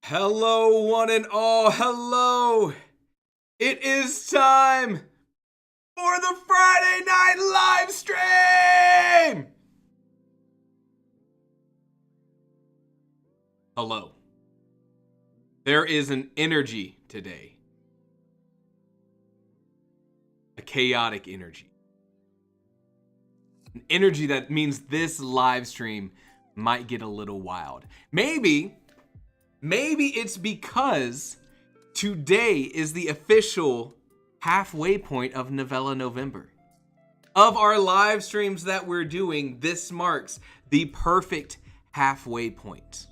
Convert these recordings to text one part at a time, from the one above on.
Hello, one and all. Hello. It is time for the Friday night live stream. Hello. There is an energy today. A chaotic energy. An energy that means this live stream might get a little wild. Maybe it's because today is the official halfway point of Novella November. Of our live streams that we're doing, this marks the perfect halfway point.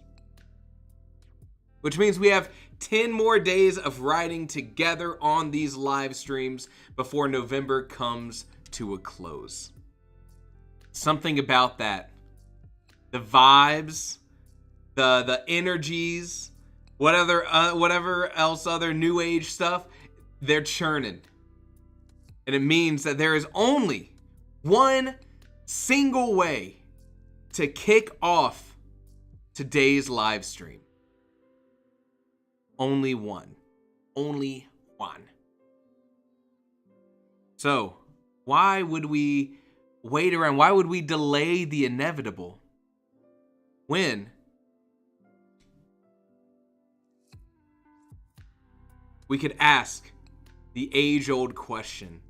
Which means we have 10 more days of writing together on these live streams before November comes to a close. Something about that. The vibes, the energies, whatever else other new age stuff, they're churning. And it means that there is only one single way to kick off today's live stream. Only one. Only one. So, why would we wait around? Why would we delay the inevitable when we could ask the age-old question?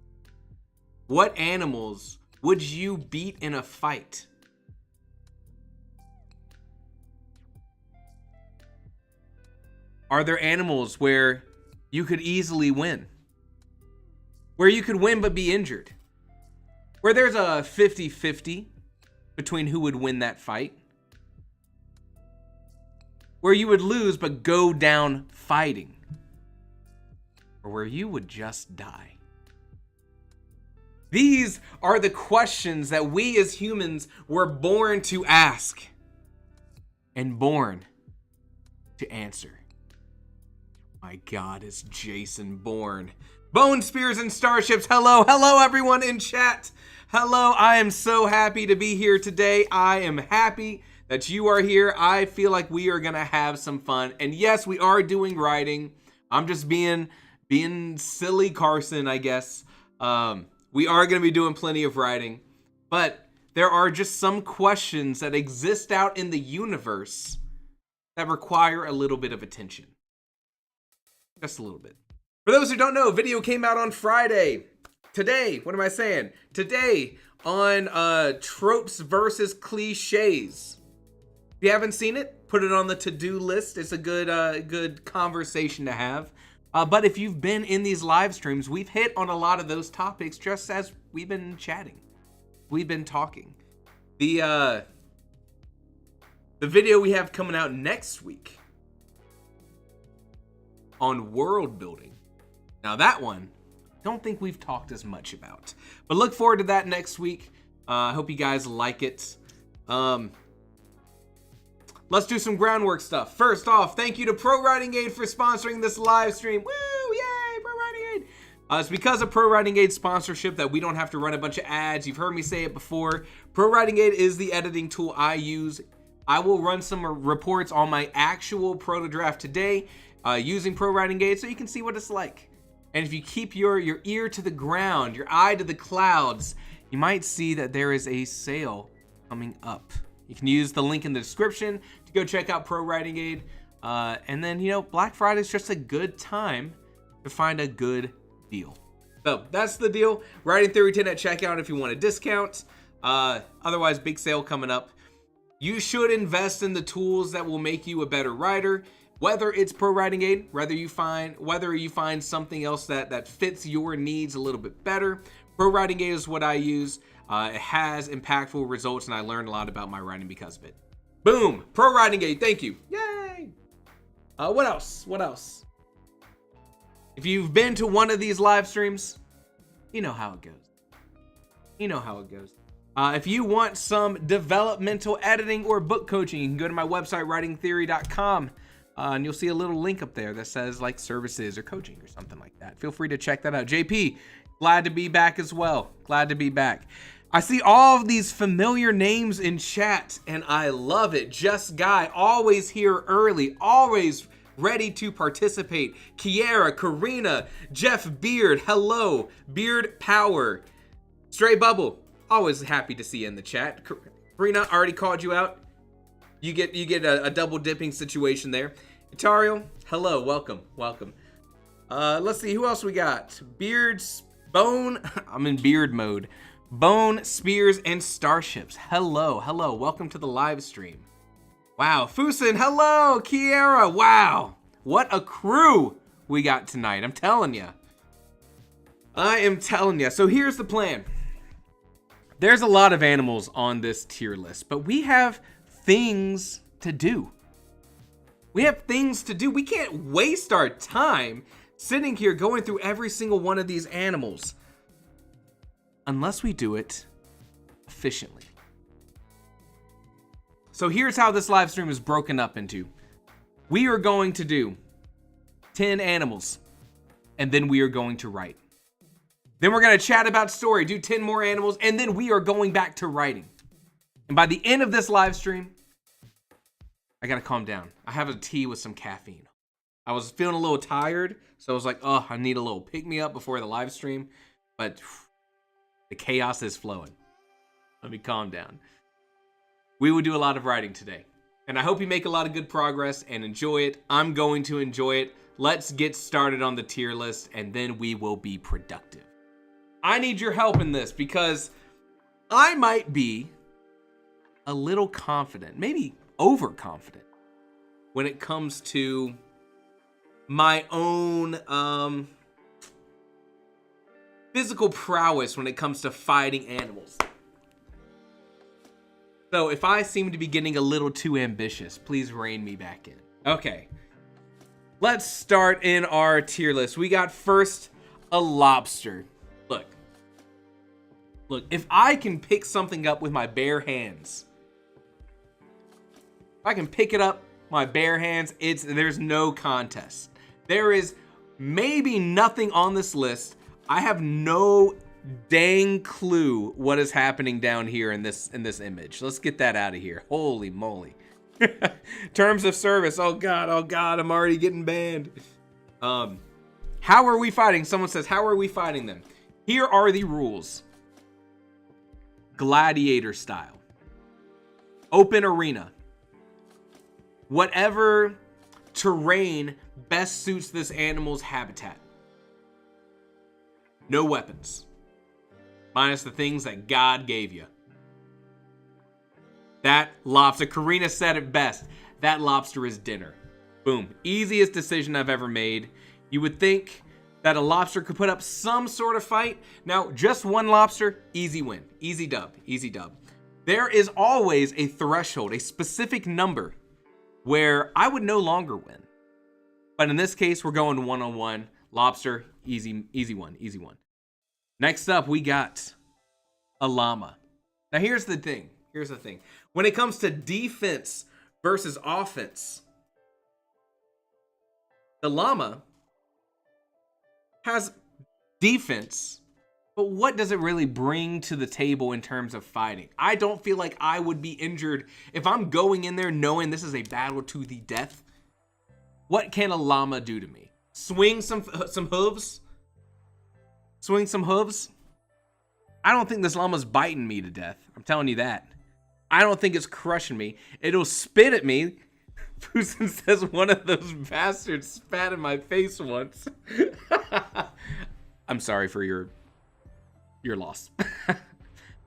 What animals would you beat in a fight? Are there animals where you could easily win? Where you could win but be injured? Where there's a 50-50 between who would win that fight? Where you would lose but go down fighting? Or where you would just die? These are the questions that we as humans were born to ask and born to answer. My God, it's Jason Bourne. Bone Spears and Starships, hello everyone in chat. Hello, I am so happy to be here today. I am happy that you are here. I feel like we are gonna have some fun. And yes, we are doing writing. I'm just being silly Carson, I guess. We are gonna be doing plenty of writing, but there are just some questions that exist out in the universe that require a little bit of attention. Just a little bit. For those who don't know, video came out on Friday. Today, what am I saying? Today on tropes versus cliches. If you haven't seen it, put it on the to-do list. It's a good conversation to have. But if you've been in these live streams, we've hit on a lot of those topics just as we've been chatting. We've been talking. The video we have coming out next week on world building. Now that one, don't think we've talked as much about, but look forward to that next week. I hope you guys like it. Let's do some groundwork stuff. First off, thank you to Pro Writing Aid for sponsoring this live stream. Woo! Yay! Pro Writing Aid. It's because of Pro Writing Aid sponsorship that we don't have to run a bunch of ads. You've heard me say it before. Pro Writing Aid is the editing tool I use. I will run some reports on my actual proto draft today using Pro Writing Aid so you can see what it's like. And if you keep your ear to the ground, your eye to the clouds, you might see that there is a sale coming up. You can use the link in the description to go check out Pro Writing Aid. And then, you know, Black Friday is just a good time to find a good deal. So that's the deal. Writing Theory 10 at checkout if you want a discount. Otherwise, big sale coming up. You should invest in the tools that will make you a better writer. Whether it's Pro Writing Aid, whether you find something else that fits your needs a little bit better. Pro Writing Aid is what I use. It has impactful results, and I learned a lot about my writing because of it. Boom! Pro Writing Aid, thank you. Yay! What else? What else? If you've been to one of these live streams, you know how it goes. You know how it goes. If you want some developmental editing or book coaching, you can go to my website, writingtheory.com, and you'll see a little link up there that says like services or coaching or something like that. Feel free to check that out. JP, glad to be back as well. Glad to be back. I see all of these familiar names in chat, and I love it. Just Guy, always here early, always ready to participate. Kiera, Karina, Jeff Beard, hello. Beard Power. Stray Bubble, always happy to see you in the chat. Karina, already called you out. You get a double dipping situation there. Itario, hello, welcome. Let's see, who else we got? Beards, Bone, I'm in beard mode. Bone, Spears, and Starships. Hello, welcome to the live stream. Wow, Fusin, hello, Kiera, wow. What a crew we got tonight, I'm telling you. So here's the plan. There's a lot of animals on this tier list, but we have things to do. We can't waste our time sitting here going through every single one of these animals unless we do it efficiently. So here's how this live stream is broken up into. We are going to do 10 animals, and then we are going to write. Then we're going to chat about story, do 10 more animals, and then we are going back to writing. And by the end of this live stream, I got to calm down. I have a tea with some caffeine. I was feeling a little tired, so I was like, oh, I need a little pick-me-up before the live stream. But the chaos is flowing. Let me calm down. We will do a lot of writing today. And I hope you make a lot of good progress and enjoy it. I'm going to enjoy it. Let's get started on the tier list, and then we will be productive. I need your help in this because I might be a little confident, maybe overconfident, when it comes to my own physical prowess when it comes to fighting animals. So if I seem to be getting a little too ambitious, please rein me back in. Okay, let's start in our tier list. We got first a lobster. Look, if I can pick something up with my bare hands, if I can pick it up my bare hands, there's no contest. There is maybe nothing on this list. I have no dang clue what is happening down here in this image. Let's get that out of here. Holy moly. Terms of service. Oh god, I'm already getting banned. How are we fighting? Someone says, how are we fighting them? Here are the rules. Gladiator style. Open arena. Whatever terrain best suits this animal's habitat. No weapons. Minus the things that God gave you. That lobster, Karina said it best, that lobster is dinner. Boom. Easiest decision I've ever made. You would think that a lobster could put up some sort of fight. Now, just one lobster, easy win. Easy dub. There is always a threshold, a specific number where I would no longer win. But in this case, we're going one-on-one. Lobster, easy one. Next up, we got a llama. Now, here's the thing. When it comes to defense versus offense, the llama has defense, but what does it really bring to the table in terms of fighting? I don't feel like I would be injured if I'm going in there knowing this is a battle to the death. What can a llama do to me? Swing some hooves? I don't think this llama's biting me to death. I'm telling you that. I don't think it's crushing me. It'll spit at me. Pusin says one of those bastards spat in my face once. I'm sorry for your loss.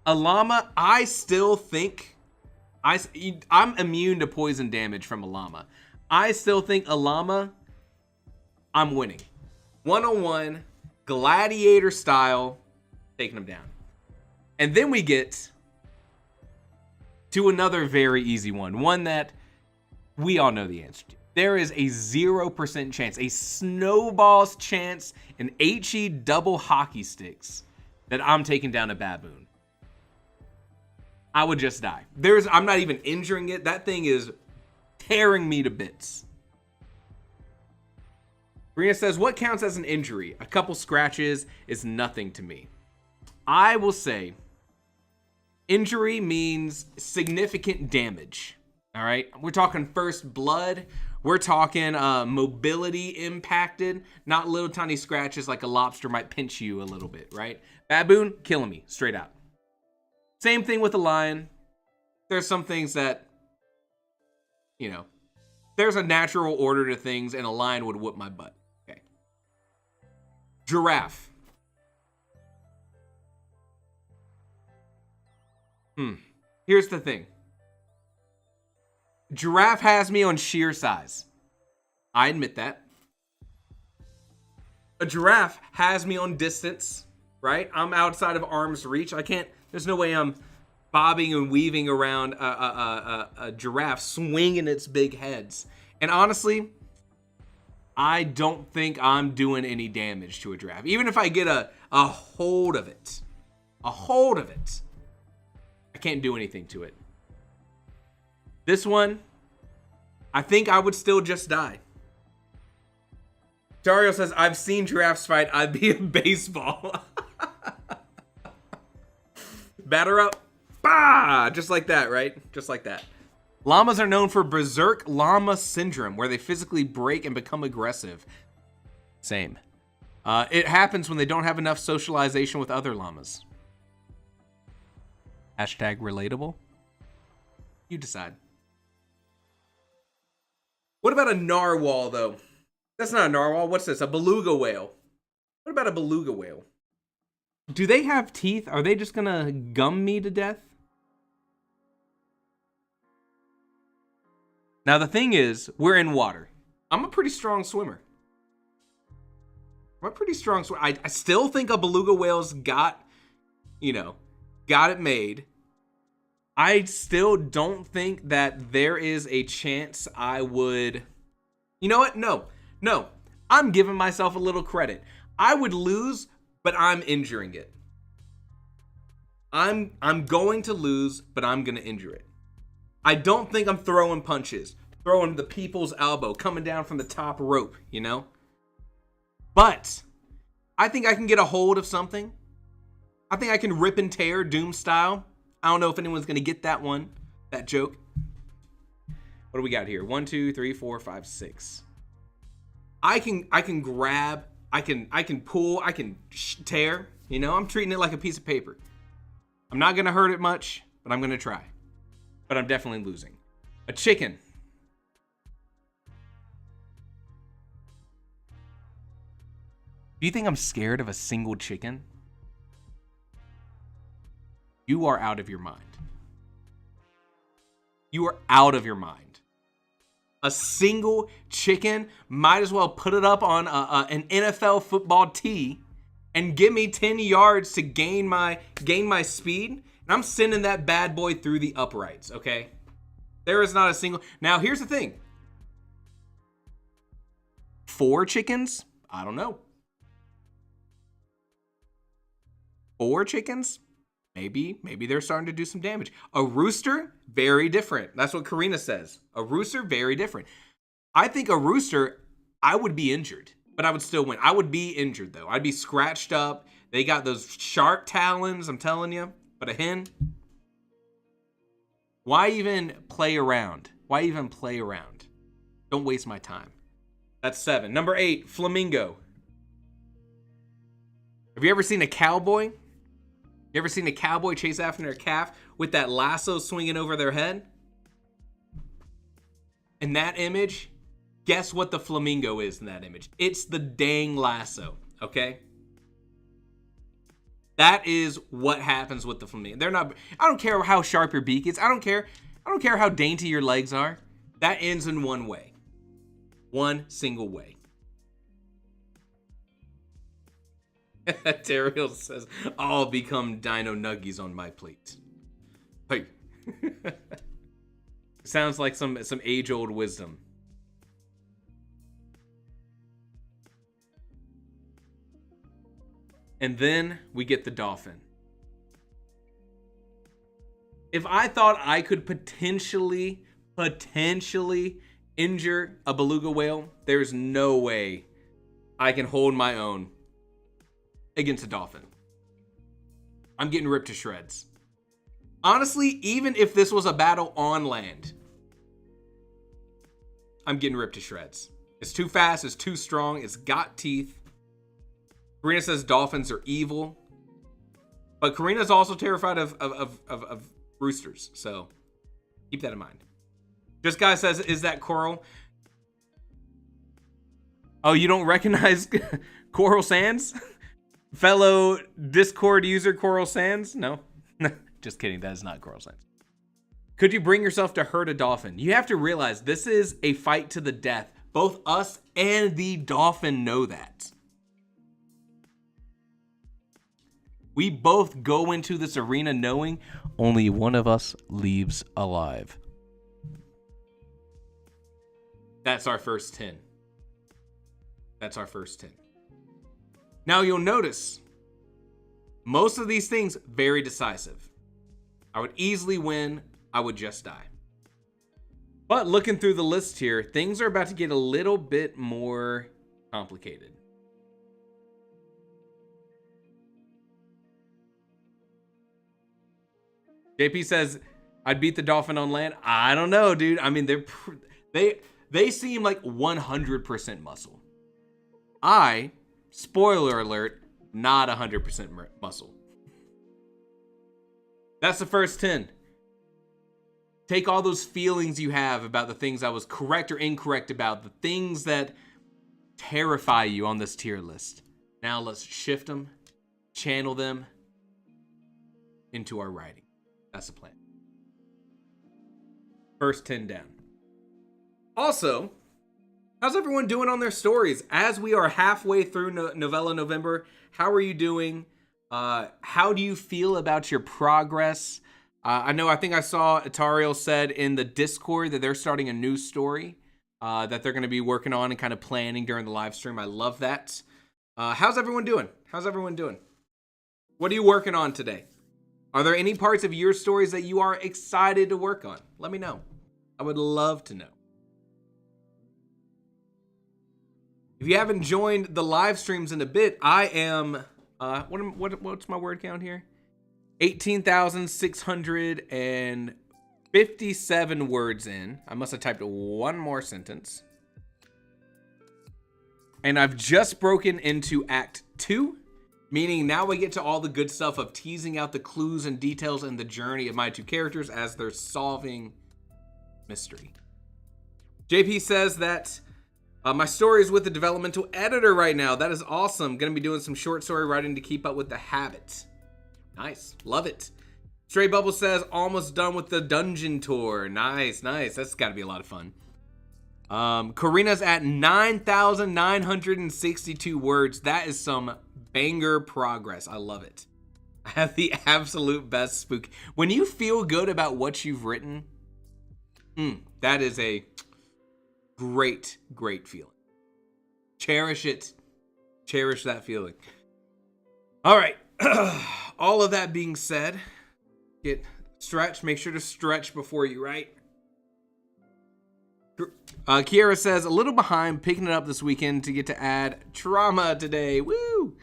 A llama, I still think I'm immune to poison damage from a llama. I still think a llama, I'm winning. 1-on-1, gladiator style, taking him down. And then we get to another very easy one that we all know the answer to. There is a 0% chance, a snowball's chance in HE double hockey sticks that I'm taking down a baboon. I would just die. I'm not even injuring it. That thing is tearing me to bits. Rena says, what counts as an injury? A couple scratches is nothing to me. I will say injury means significant damage. All right. We're talking first blood. We're talking mobility impacted, not little tiny scratches like a lobster might pinch you a little bit, right? Baboon, killing me straight out. Same thing with a lion. There's some things that, you know, there's a natural order to things, and a lion would whoop my butt. Okay. Giraffe. Here's the thing. Giraffe has me on sheer size. I admit that. A giraffe has me on distance, right? I'm outside of arm's reach. There's no way I'm bobbing and weaving around a giraffe swinging its big heads. And honestly, I don't think I'm doing any damage to a giraffe. Even if I get a hold of it, I can't do anything to it. This one, I think I would still just die. Dario says, I've seen giraffes fight. I'd be a baseball. Batter up. Bah! Just like that, right? Just like that. Llamas are known for berserk llama syndrome, where they physically break and become aggressive. Same. It happens when they don't have enough socialization with other llamas. Hashtag relatable. You decide. What about a narwhal, though? That's not a narwhal. What's this? A beluga whale. What about a beluga whale? Do they have teeth? Are they just gonna gum me to death? Now, the thing is, we're in water. I'm a pretty strong swimmer. I still think a beluga whale's got it made. I still don't think that there is a chance I would... You know what? No. I'm giving myself a little credit. I would lose, but I'm injuring it. I'm going to lose, but I'm going to injure it. I don't think I'm throwing punches, throwing the people's elbow, coming down from the top rope, you know? But I think I can get a hold of something. I think I can rip and tear Doom style. I don't know if anyone's going to get that one, that joke. What do we got here? 1, 2, 3, 4, 5, 6. I can grab, I can pull, I can tear. You know, I'm treating it like a piece of paper. I'm not going to hurt it much, but I'm going to try. But I'm definitely losing. A chicken. Do you think I'm scared of a single chicken? You are out of your mind. You are out of your mind. A single chicken, might as well put it up on an NFL football tee and give me 10 yards to gain my speed. And I'm sending that bad boy through the uprights, okay? There is not a single... Now, here's the thing. 4 chickens? I don't know. 4 chickens? Maybe they're starting to do some damage. A rooster, very different. That's what Karina says. A rooster, very different. I think a rooster, I would be injured, but I would still win. I would be injured, though. I'd be scratched up. They got those sharp talons, I'm telling you. But a hen, why even play around? Why even play around? Don't waste my time. That's 7. Number 8, flamingo. Have you ever seen a cowboy? You ever seen a cowboy chase after their calf with that lasso swinging over their head? In that image, guess what the flamingo is in that image? It's the dang lasso, okay? That is what happens with the flamingo. I don't care how sharp your beak is. I don't care how dainty your legs are. That ends in one way. One single way. Teriel says, I'll become dino nuggies on my plate. Hey. Sounds like some age-old wisdom. And then we get the dolphin. If I thought I could potentially injure a beluga whale, there's no way I can hold my own against a dolphin. I'm getting ripped to shreds. Honestly, even if this was a battle on land, I'm getting ripped to shreds. It's too fast, it's too strong, it's got teeth. Karina says dolphins are evil. But Karina's also terrified of roosters, so keep that in mind. Just Guy says, is that Coral? Oh, you don't recognize Coral Sands? Fellow Discord user Coral Sands? No. Just kidding, that is not Coral Sands. Could you bring yourself to hurt a dolphin? You have to realize this is a fight to the death. Both us and the dolphin know that. We both go into this arena knowing only one of us leaves alive. That's our first 10. That's our first 10. Now you'll notice most of these things very decisive. I would easily win. I would just die. But looking through the list here, things are about to get a little bit more complicated. JP says, I'd beat the dolphin on land. I don't know, dude. I mean, they seem like 100% muscle. Spoiler alert, not 100% muscle. That's the first 10. Take all those feelings you have about the things I was correct or incorrect about, the things that terrify you on this tier list. Now let's shift them, channel them into our writing. That's the plan. First 10 down. Also, how's everyone doing on their stories? As we are halfway through Novella November, how are you doing? How do you feel about your progress? I think I saw Atariel said in the Discord that they're starting a new story that they're going to be working on and kind of planning during the live stream. I love that. How's everyone doing? What are you working on today? Are there any parts of your stories that you are excited to work on? Let me know. I would love to know. If you haven't joined the live streams in a bit, I am what's my word count here? 18,657 words in. I must have typed one more sentence. And I've just broken into Act 2, meaning now we get to all the good stuff of teasing out the clues and details in the journey of my two characters as they're solving mystery. JP says that my story is with the developmental editor right now. That is awesome. Going to be doing some short story writing to keep up with the habit. Nice. Love it. Stray Bubble says, almost done with the dungeon tour. Nice. That's got to be a lot of fun. Karina's at 9,962 words. That is some banger progress. I love it. I have the absolute best spook. When you feel good about what you've written, that is a great feeling. Cherish it. Cherish that feeling. All right. All of that being said, get stretched. Make sure to stretch before you write. Kiara says, a little behind, picking it up this weekend to get to add trauma today. Woo!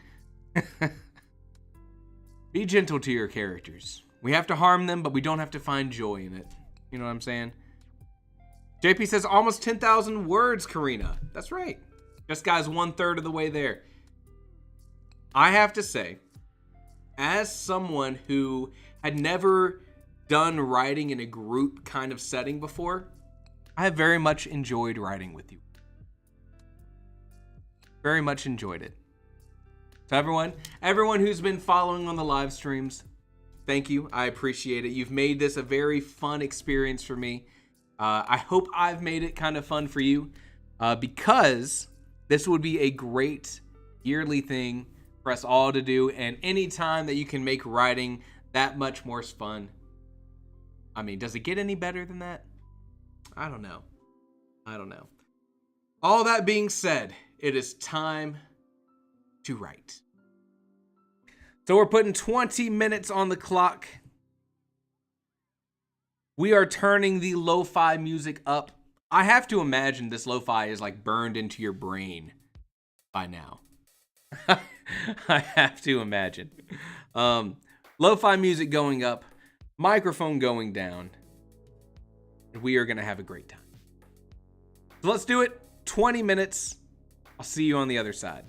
Be gentle to your characters. We have to harm them, but we don't have to find joy in it. You know what I'm saying? JP says, almost 10,000 words, Karina. That's right. Just guys, 1/3 of the way there. I have to say, as someone who had never done writing in a group kind of setting before, I have very much enjoyed writing with you. Very much enjoyed it. So everyone who's been following on the live streams, thank you. I appreciate it. You've made this a very fun experience for me. I hope I've made it kind of fun for you because this would be a great yearly thing for us all to do, and any time that you can make writing that much more fun. I mean, does it get any better than that? I don't know. All that being said, it is time to write. So we're putting 20 minutes on the clock. We are turning the lo-fi music up. I have to imagine this lo-fi is like burned into your brain by now. I have to imagine. Lo-fi music going up, microphone going down. And we are going to have a great time. So let's do it. 20 minutes. I'll see you on the other side.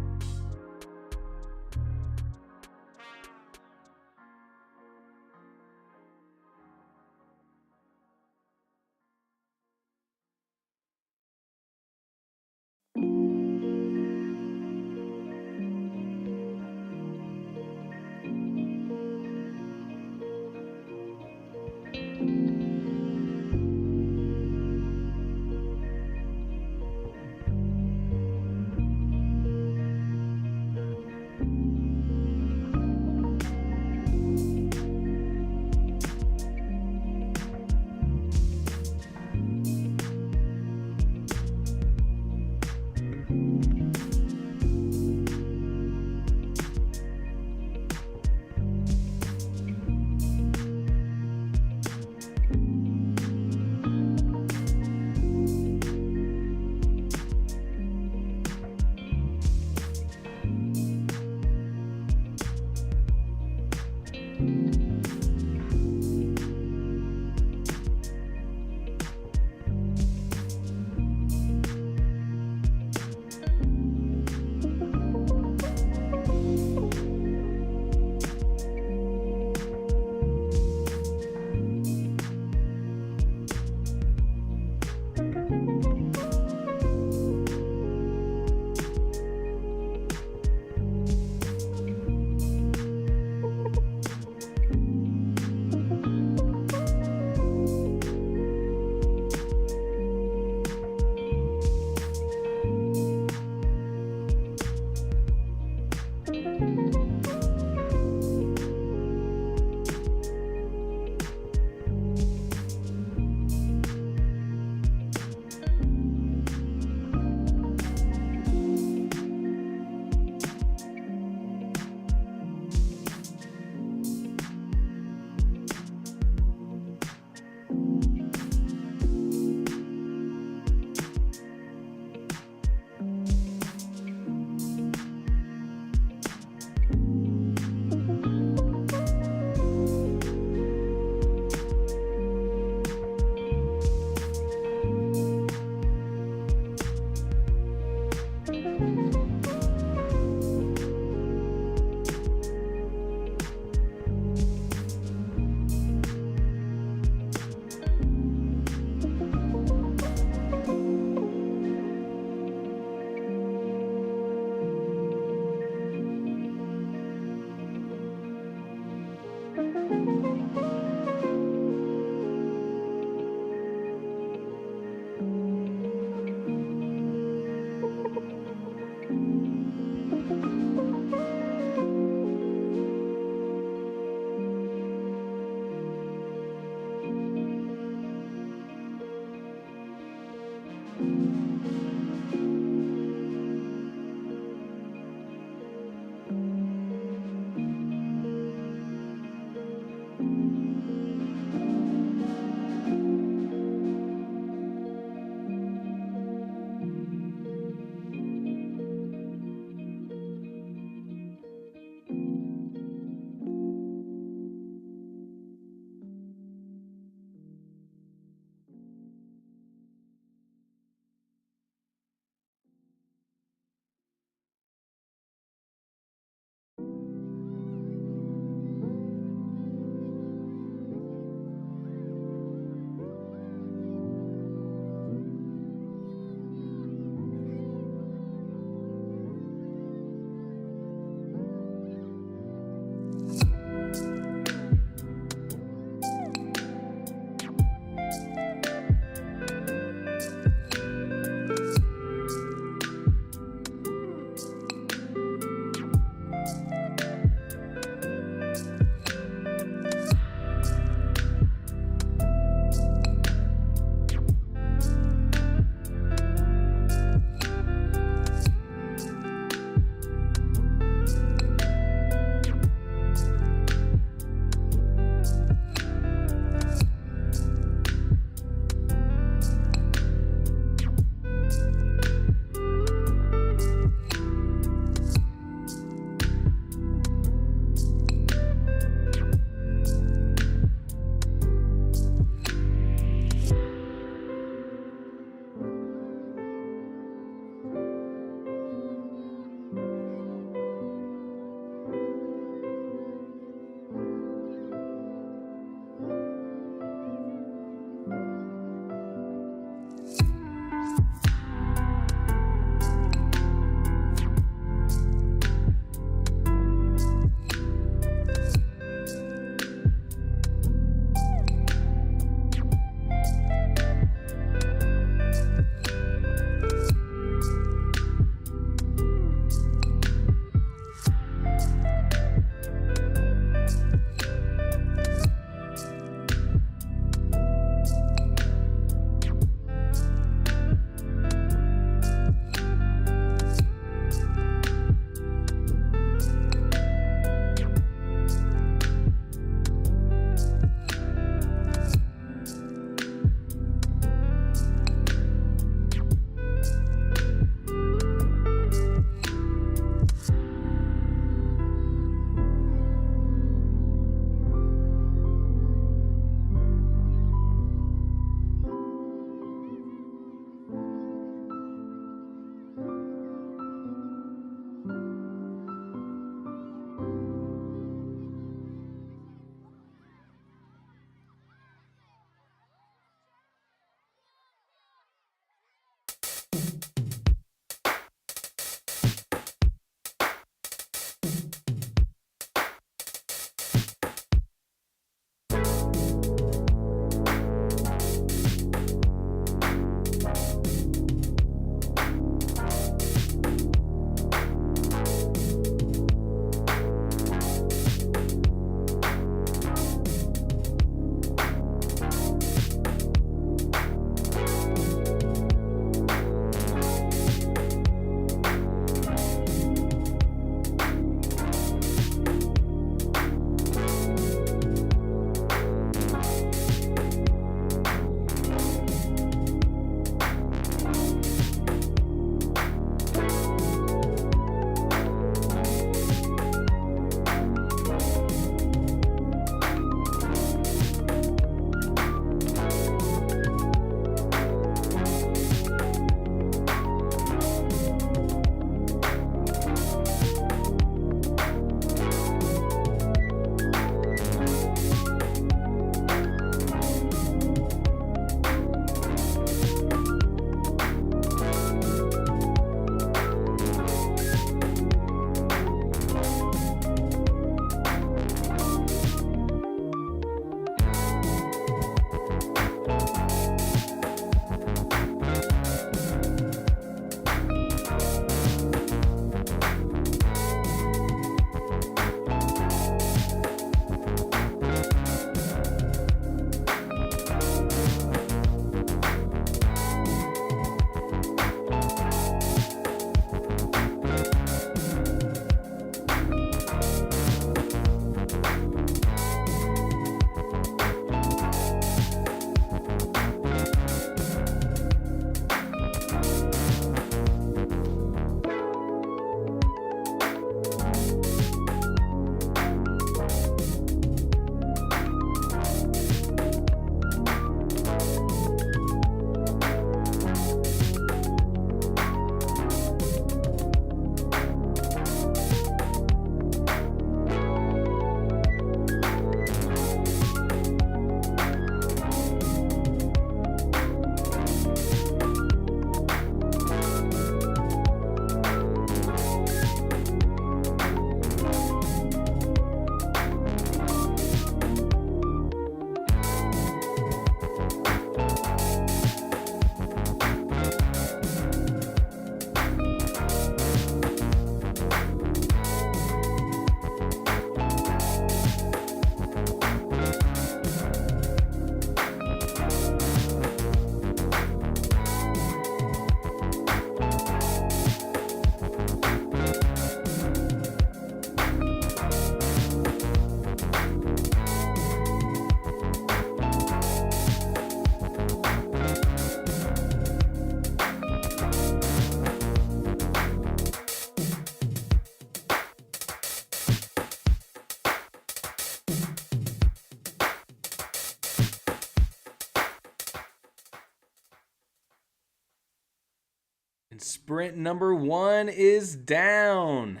sprint number 1 is down.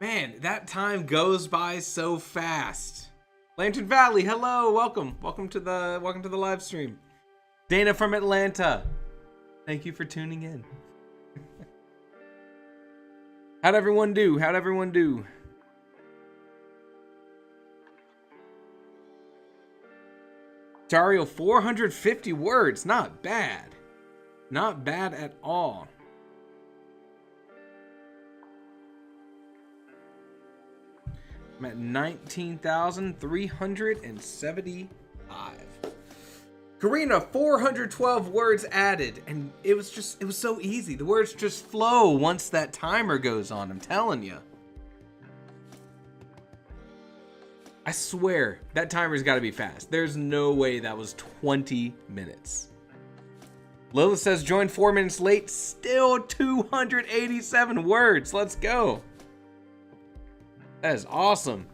Man, that time goes by so fast. Lantern Valley, hello, welcome to the live stream. Dana from Atlanta, thank you for tuning in. How'd everyone do? Dario, 450 words, not bad. Not bad at all. I'm at 19,375. Karina, 412 words added, and it was so easy. The words just flow once that timer goes on, I'm telling you. I swear, that timer's gotta be fast. There's no way that was 20 minutes. Lilith says, joined 4 minutes late, still 287 words. Let's go. That is awesome.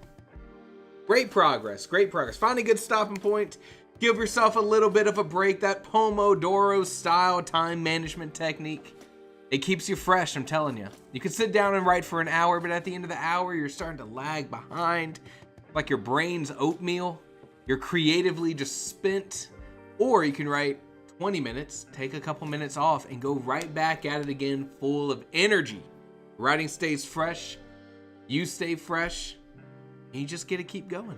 Great progress. Find a good stopping point. Give yourself a little bit of a break. That Pomodoro style time management technique. It keeps you fresh, I'm telling you. You can sit down and write for an hour, but at the end of the hour, you're starting to lag behind. Like your brain's oatmeal. You're creatively just spent. Or you can write 20 minutes, take a couple minutes off, and go right back at it again full of energy. Writing stays fresh. You stay fresh. And you just get to keep going.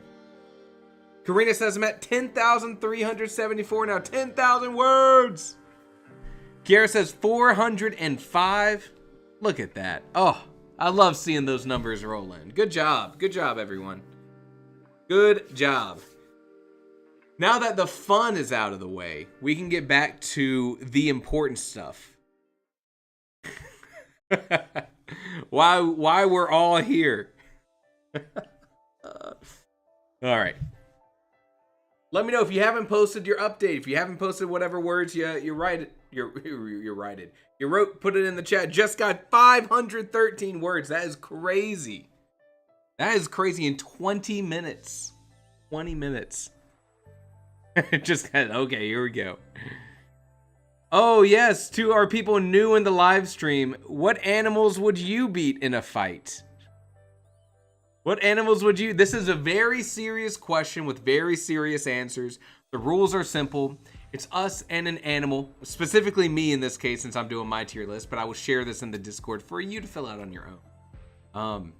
Karina says I'm at 10,374 now. 10,000 words. Kiara says 405. Look at that. Oh, I love seeing those numbers roll in. Good job. Good job, everyone. Good job. Now that the fun is out of the way, we can get back to the important stuff. Why we're all here. All right. Let me know if you haven't posted your update. If you haven't posted whatever words you wrote, put it in the chat. Just got 513 words. That is crazy. That is crazy in 20 minutes. 20 minutes. Just kind of, okay, here we go. Oh, yes, to our people new in the live stream, what animals would you beat in a fight? What animals would you? This is a very serious question with very serious answers. The rules are simple. It's us and an animal, specifically me in this case, since I'm doing my tier list, but I will share this in the Discord for you to fill out on your own.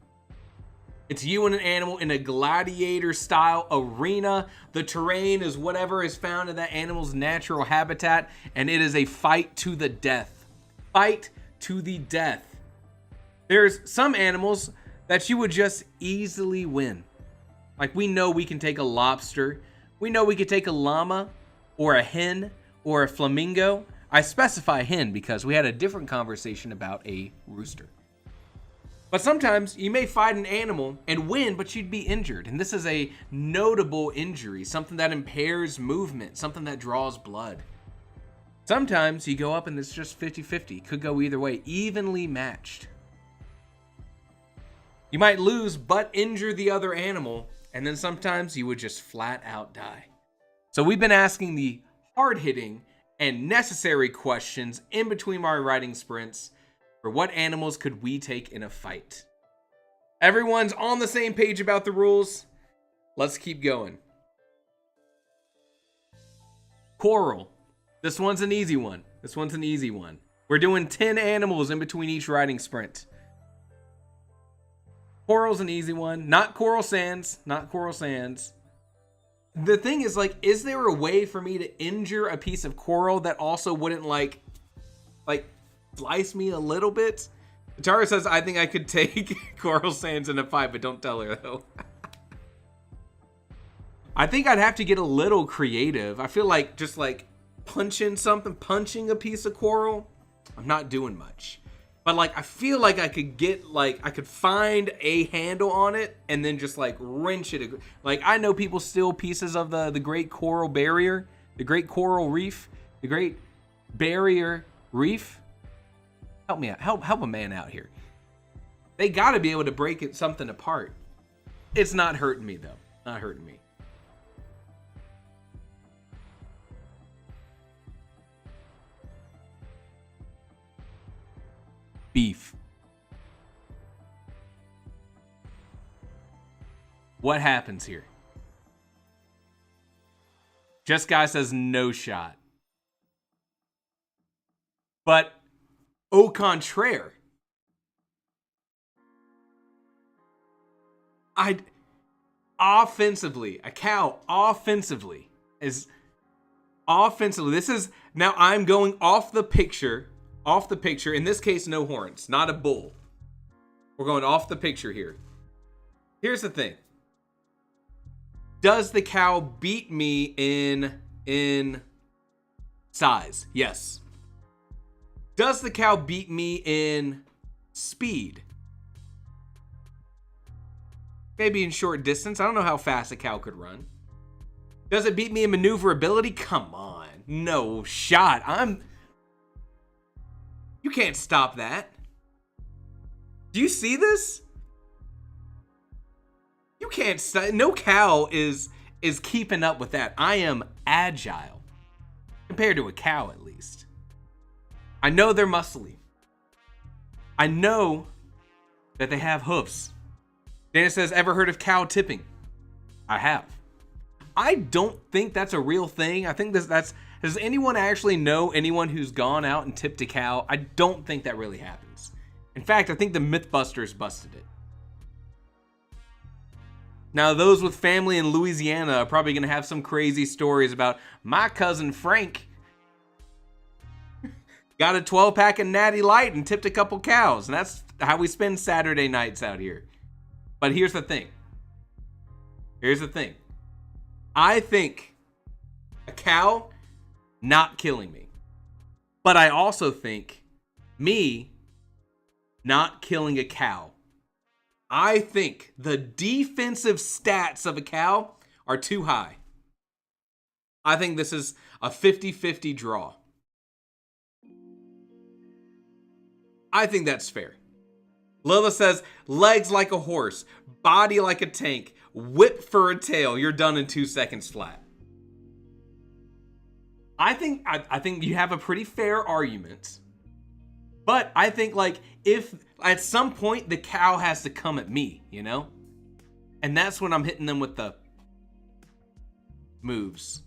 It's you and an animal in a gladiator-style arena. The terrain is whatever is found in that animal's natural habitat, and it is a fight to the death. Fight to the death. There's some animals that you would just easily win. Like, we know we can take a lobster. We know we could take a llama, or a hen, or a flamingo. I specify hen because we had a different conversation about a rooster. But sometimes you may fight an animal and win, but you'd be injured. And this is a notable injury, something that impairs movement, something that draws blood. Sometimes you go up and it's just 50-50. Could go either way, evenly matched. You might lose, but injure the other animal. And then sometimes you would just flat out die. So we've been asking the hard-hitting and necessary questions in between our writing sprints. For what animals could we take in a fight? Everyone's on the same page about the rules. Let's keep going. Coral. This one's an easy one. We're doing 10 animals in between each writing sprint. Coral's an easy one. Not coral sands. The thing is, like, is there a way for me to injure a piece of coral that also wouldn't like slice me a little bit? Tara says, I think I could take coral sands in a fight, but don't tell her though. I think I'd have to get a little creative. I feel like just like punching a piece of coral, I'm not doing much. But like, I feel like I could find a handle on it and then just like wrench it. Like, I know people steal pieces of the Great Coral Barrier, the Great Coral Reef, the Great Barrier Reef. Help me out. Help a man out here. They got to be able to break something apart. It's not hurting me, though. Not hurting me. beef. What happens here? Just Guy says no shot. But au contraire, offensively, a cow offensively is offensively. This is now I'm going off the picture. In this case, no horns, not a bull. We're going off the picture here. Here's the thing. Does the cow beat me in size? Yes. Does the cow beat me in speed? Maybe in short distance. I don't know how fast a cow could run. Does it beat me in maneuverability? Come on. No shot. You can't stop that. Do you see this? You can't stop. No cow is keeping up with that. I am agile. Compared to a cow, at least. I know they're muscly. I know that they have hoofs. Dana says, ever heard of cow tipping? I have. I don't think that's a real thing. I think does anyone actually know anyone who's gone out and tipped a cow? I don't think that really happens. In fact, I think the Mythbusters busted it. Now, those with family in Louisiana are probably going to have some crazy stories about my cousin Frank got a 12-pack of Natty Light and tipped a couple cows. And that's how we spend Saturday nights out here. But here's the thing. I think a cow not killing me. But I also think me not killing a cow. I think the defensive stats of a cow are too high. I think this is a 50-50 draw. I think that's fair. Lila says, legs like a horse, body like a tank, whip for a tail. You're done in 2 seconds flat. I think you have a pretty fair argument. But I think, like, if at some point the cow has to come at me, you know? And that's when I'm hitting them with the moves.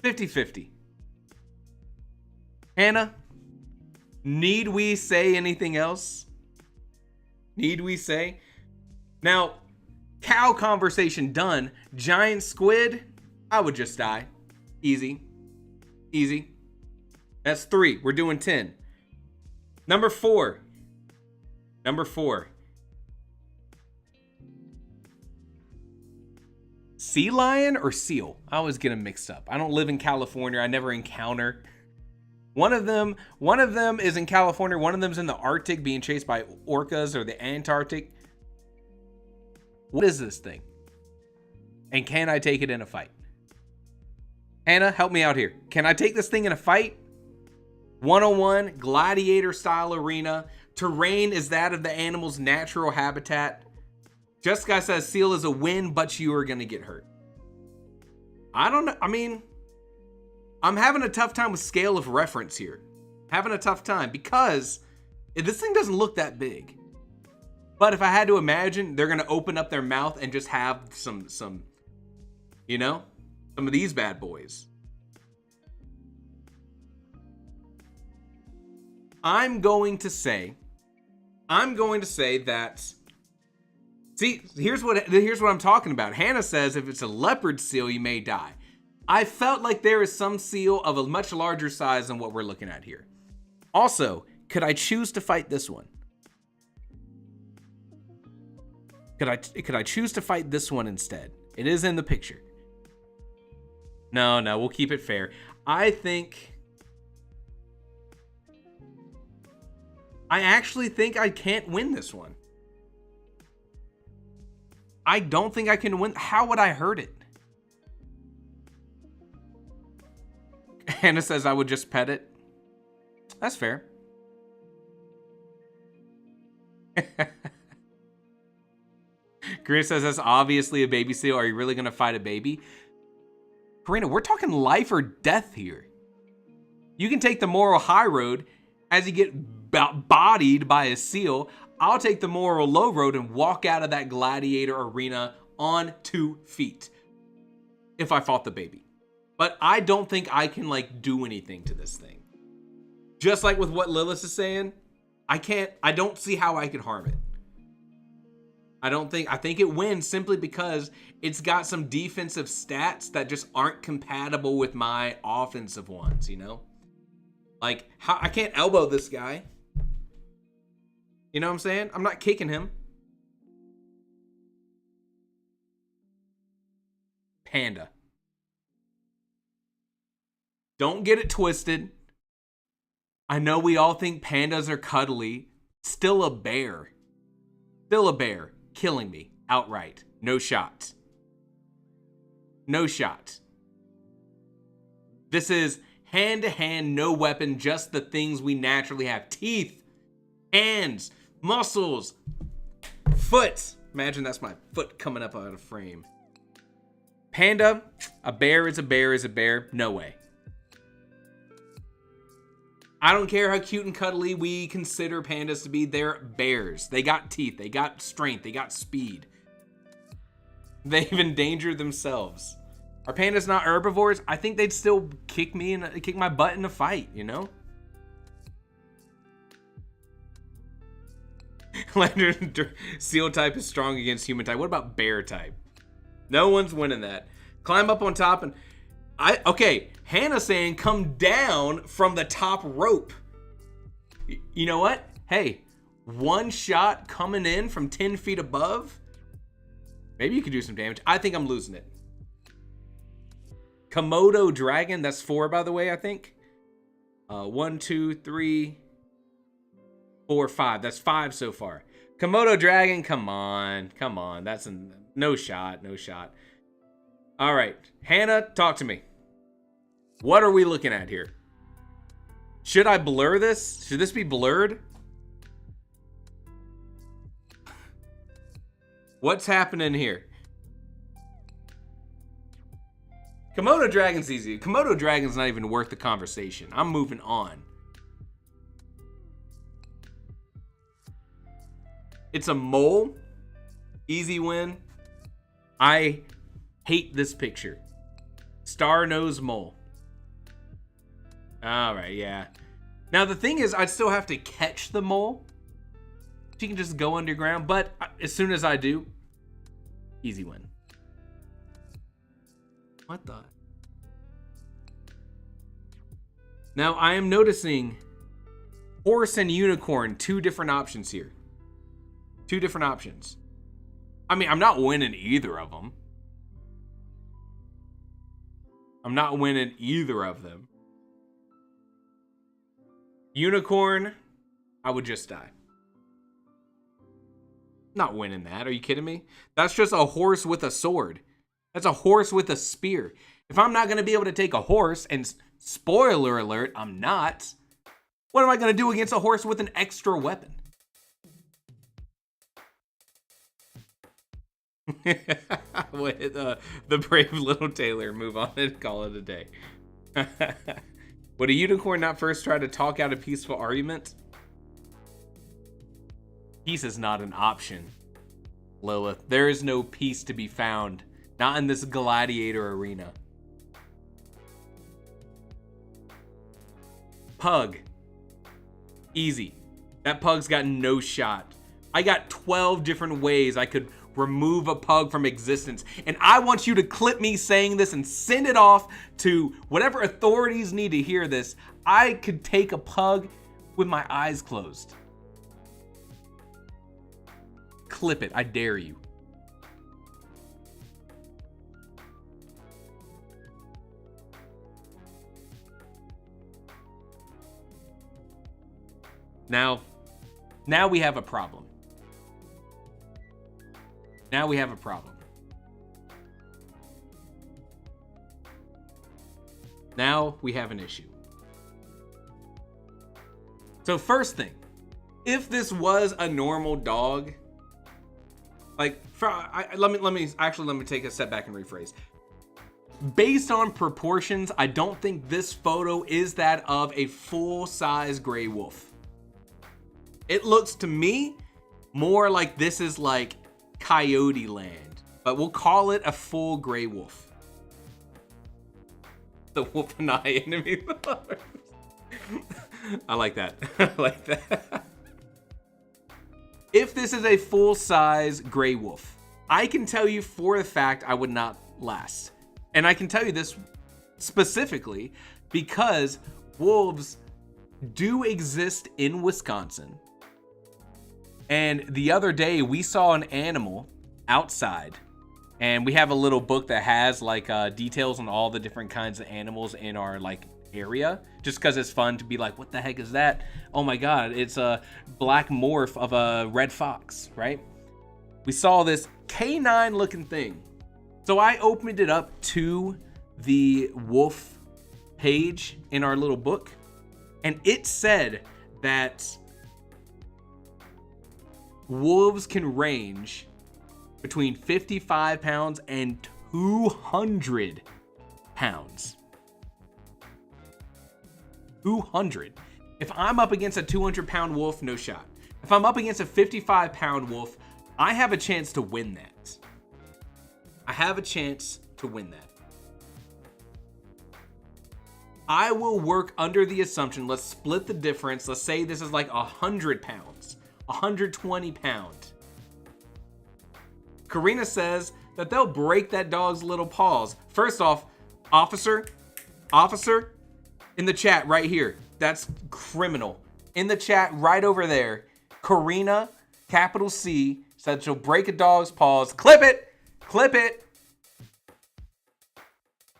50-50. Hannah, need we say anything else? Need we say? Now, cow conversation done. Giant squid, I would just die. Easy. Easy. That's 3. We're doing 10. Number 4. Sea lion or seal? I always get them mixed up. I don't live in California. I never encounter. One of them is in California. One of them's in the Arctic being chased by orcas, or the Antarctic. What is this thing? And can I take it in a fight? Hannah, help me out here. Can I take this thing in a fight? 101, gladiator style arena. Terrain is that of the animal's natural habitat. Jessica says seal is a win, but you are going to get hurt. I don't know. I mean, I'm having a tough time with scale of reference here. Having a tough time because this thing doesn't look that big. But if I had to imagine, they're going to open up their mouth and just have some, you know, some of these bad boys. I'm going to say that, see, here's what I'm talking about. Hannah says if it's a leopard seal, you may die. I felt like there is some seal of a much larger size than what we're looking at here. Also, could I choose to fight this one? Could I choose to fight this one instead? It is in the picture. No, we'll keep it fair. I actually think I can't win this one. I don't think I can win. How would I hurt it? Hannah says I would just pet it. That's fair. Karina says that's obviously a baby seal. Are you really going to fight a baby? Karina, we're talking life or death here. You can take the moral high road as you get bodied by a seal, I'll take the moral low road and walk out of that gladiator arena on 2 feet if I fought the baby. But I don't think I can like do anything to this thing. Just like with what Lilith is saying, I don't see how I could harm it. I think it wins simply because it's got some defensive stats that just aren't compatible with my offensive ones, you know? Like, I can't elbow this guy. You know what I'm saying? I'm not kicking him. Panda. Don't get it twisted. I know we all think pandas are cuddly. Still a bear. Still a bear. Killing me outright. No shot. No shot. This is hand to hand, no weapon, just the things we naturally have. Teeth, hands, muscles, foot. Imagine that's my foot coming up out of frame. Panda, a bear is a bear is a bear. No way. I don't care how cute and cuddly we consider pandas to be. They're bears. They got teeth. They got strength. They got speed. They've endangered themselves. Are pandas not herbivores? I think they'd still kick me and kick my butt in a fight, you know? Seal type is strong against human type. What about bear type? No one's winning that. Climb up on top and... Okay, Hannah saying come down from the top rope. You know what? Hey, one shot coming in from 10 feet above. Maybe you could do some damage. I think I'm losing it. Komodo dragon, that's 4 by the way, I think. 1, 2, 3, 4, 5. That's 5 so far. Komodo dragon, come on. Come on. That's no shot. No shot. All right. Hannah, talk to me. What are we looking at here? Should I blur this? Should this be blurred? What's happening here? Komodo dragon's easy. Komodo dragon's not even worth the conversation. I'm moving on. It's a mole. Easy win. I hate this picture. Star-nosed mole. All right, yeah. Now the thing is, I'd still have to catch the mole. She can just go underground, but as soon as I do, easy win. What the? Now I am noticing horse and unicorn, 2 different options here. 2 different options. I mean, I'm not winning either of them. I'm not winning either of them. Unicorn, I would just die. Not winning that. Are you kidding me? That's just a horse with a sword. That's a horse with a spear. If I'm not going to be able to take a horse, and spoiler alert, I'm not, what am I going to do against a horse with an extra weapon? The brave little tailor, move on and call it a day. Would a unicorn not first try to talk out a peaceful argument? Peace is not an option, Lilith. There is no peace to be found. Not in this gladiator arena. Pug. Easy. That pug's got no shot. I got 12 different ways I could remove a pug from existence. And I want you to clip me saying this and send it off to whatever authorities need to hear this. I could take a pug with my eyes closed. Clip it. I dare you. Now we have a problem. Now we have a problem. Now we have an issue. So first thing, if this was a normal dog, like let me take a step back and rephrase. Based on proportions, I don't think this photo is that of a full-size gray wolf. It looks to me more like this is like Coyote Land, but we'll call it a full gray wolf. The wolf and eye enemy. I like that. I like that. If this is a full-size gray wolf, I can tell you for a fact I would not last. And I can tell you this specifically because wolves do exist in Wisconsin. And the other day we saw an animal outside, and we have a little book that has like details on all the different kinds of animals in our like area, just because it's fun to be like, what the heck is that? Oh my god, it's a black morph of a red fox, right? We saw this canine looking thing. So I opened it up to the wolf page in our little book, and it said that wolves can range between 55 pounds and 200 pounds. 200. If I'm up against a 200-pound wolf, no shot. If I'm up against a 55-pound wolf, I have a chance to win that. I have a chance to win that. I will work under the assumption, let's split the difference. Let's say this is like 100 pounds, 120 pounds. Karina says that they'll break that dog's little paws. First off, officer, in the chat right here. That's criminal. In the chat right over there, Karina, capital C, said she'll break a dog's paws. Clip it. Clip it.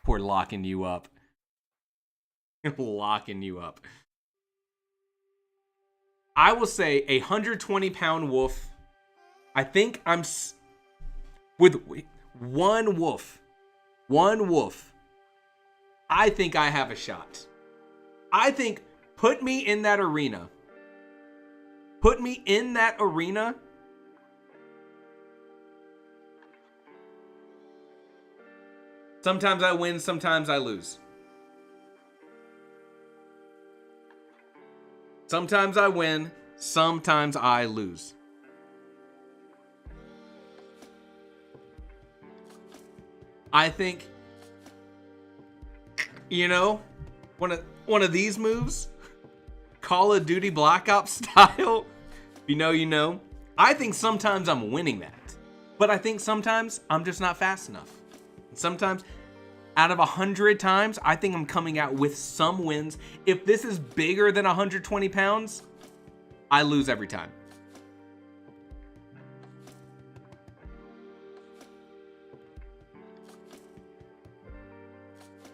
We're locking you up. Locking you up. I will say a 120-pound wolf. I think I'm with one wolf. One wolf. I think I have a shot. I think put me in that arena. Put me in that arena. Sometimes I win, sometimes I lose. Sometimes I win, sometimes I lose. I think, you know, one of these moves, Call of Duty Black Ops style, you know. I think sometimes I'm winning that, but I think sometimes I'm just not fast enough. Sometimes, out of 100 times, I think I'm coming out with some wins. If this is bigger than 120 pounds, I lose every time.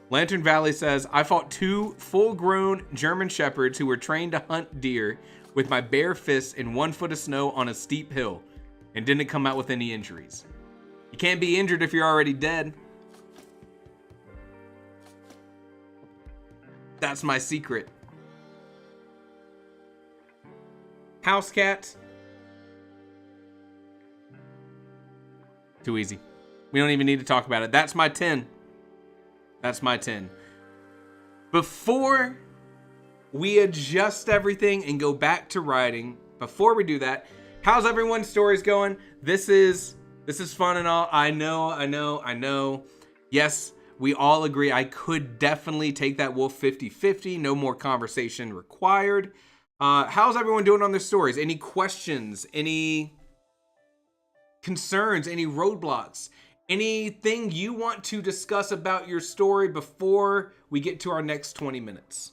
Lantern Valley says, I fought 2 full-grown German Shepherds who were trained to hunt deer with my bare fists in 1 foot of snow on a steep hill and didn't come out with any injuries. You can't be injured if you're already dead. That's my secret. House cat. Too easy. We don't even need to talk about it. That's my 10. That's my 10. Before we adjust everything and go back to writing, before we do that, how's everyone's stories going? This is fun and all. I know. Yes, we all agree I could definitely take that wolf 50-50. No more conversation required. How's everyone doing on their stories? Any questions? Any concerns? Any roadblocks? Anything you want to discuss about your story before we get to our next 20 minutes?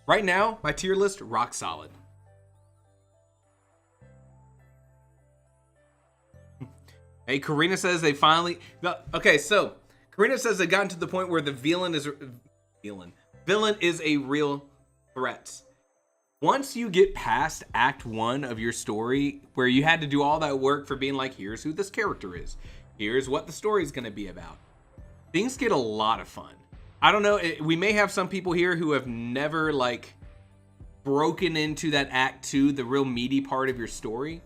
Right now, my tier list, rock solid. Hey, Karina says they finally... Okay, so Karina says they gotten to the point where the villain is a real threat. Once you get past Act 1 of your story, where you had to do all that work for being like, here's who this character is, here's what the story is going to be about, things get a lot of fun. I don't know, we may have some people here who have never like broken into that Act 2, the real meaty part of your story.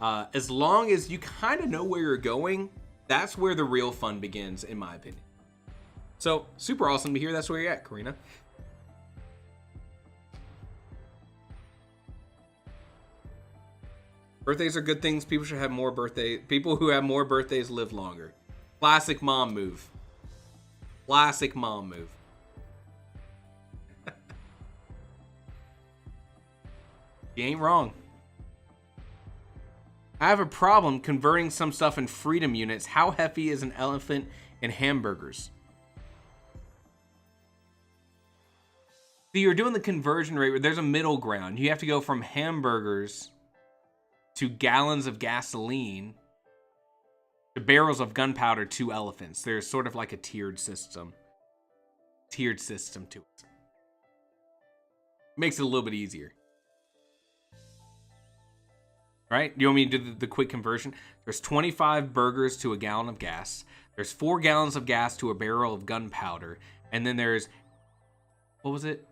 As long as you kind of know where you're going, That's where the real fun begins, in my opinion. So, super awesome to hear that's where you're at, Karina. Birthdays are good things. People should have more birthdays. People who have more birthdays live longer. Classic mom move. Classic mom move. You ain't wrong. I have a problem converting some stuff in freedom units. How hefty is an elephant in hamburgers? So you're doing the conversion rate where there's a middle ground. You have to go from hamburgers to gallons of gasoline to barrels of gunpowder to elephants. There's sort of like a tiered system. To it. Makes it a little bit easier. Right? You want me to do the quick conversion? There's 25 burgers to a gallon of gas. There's 4 gallons of gas to a barrel of gunpowder. And then there's, what was it?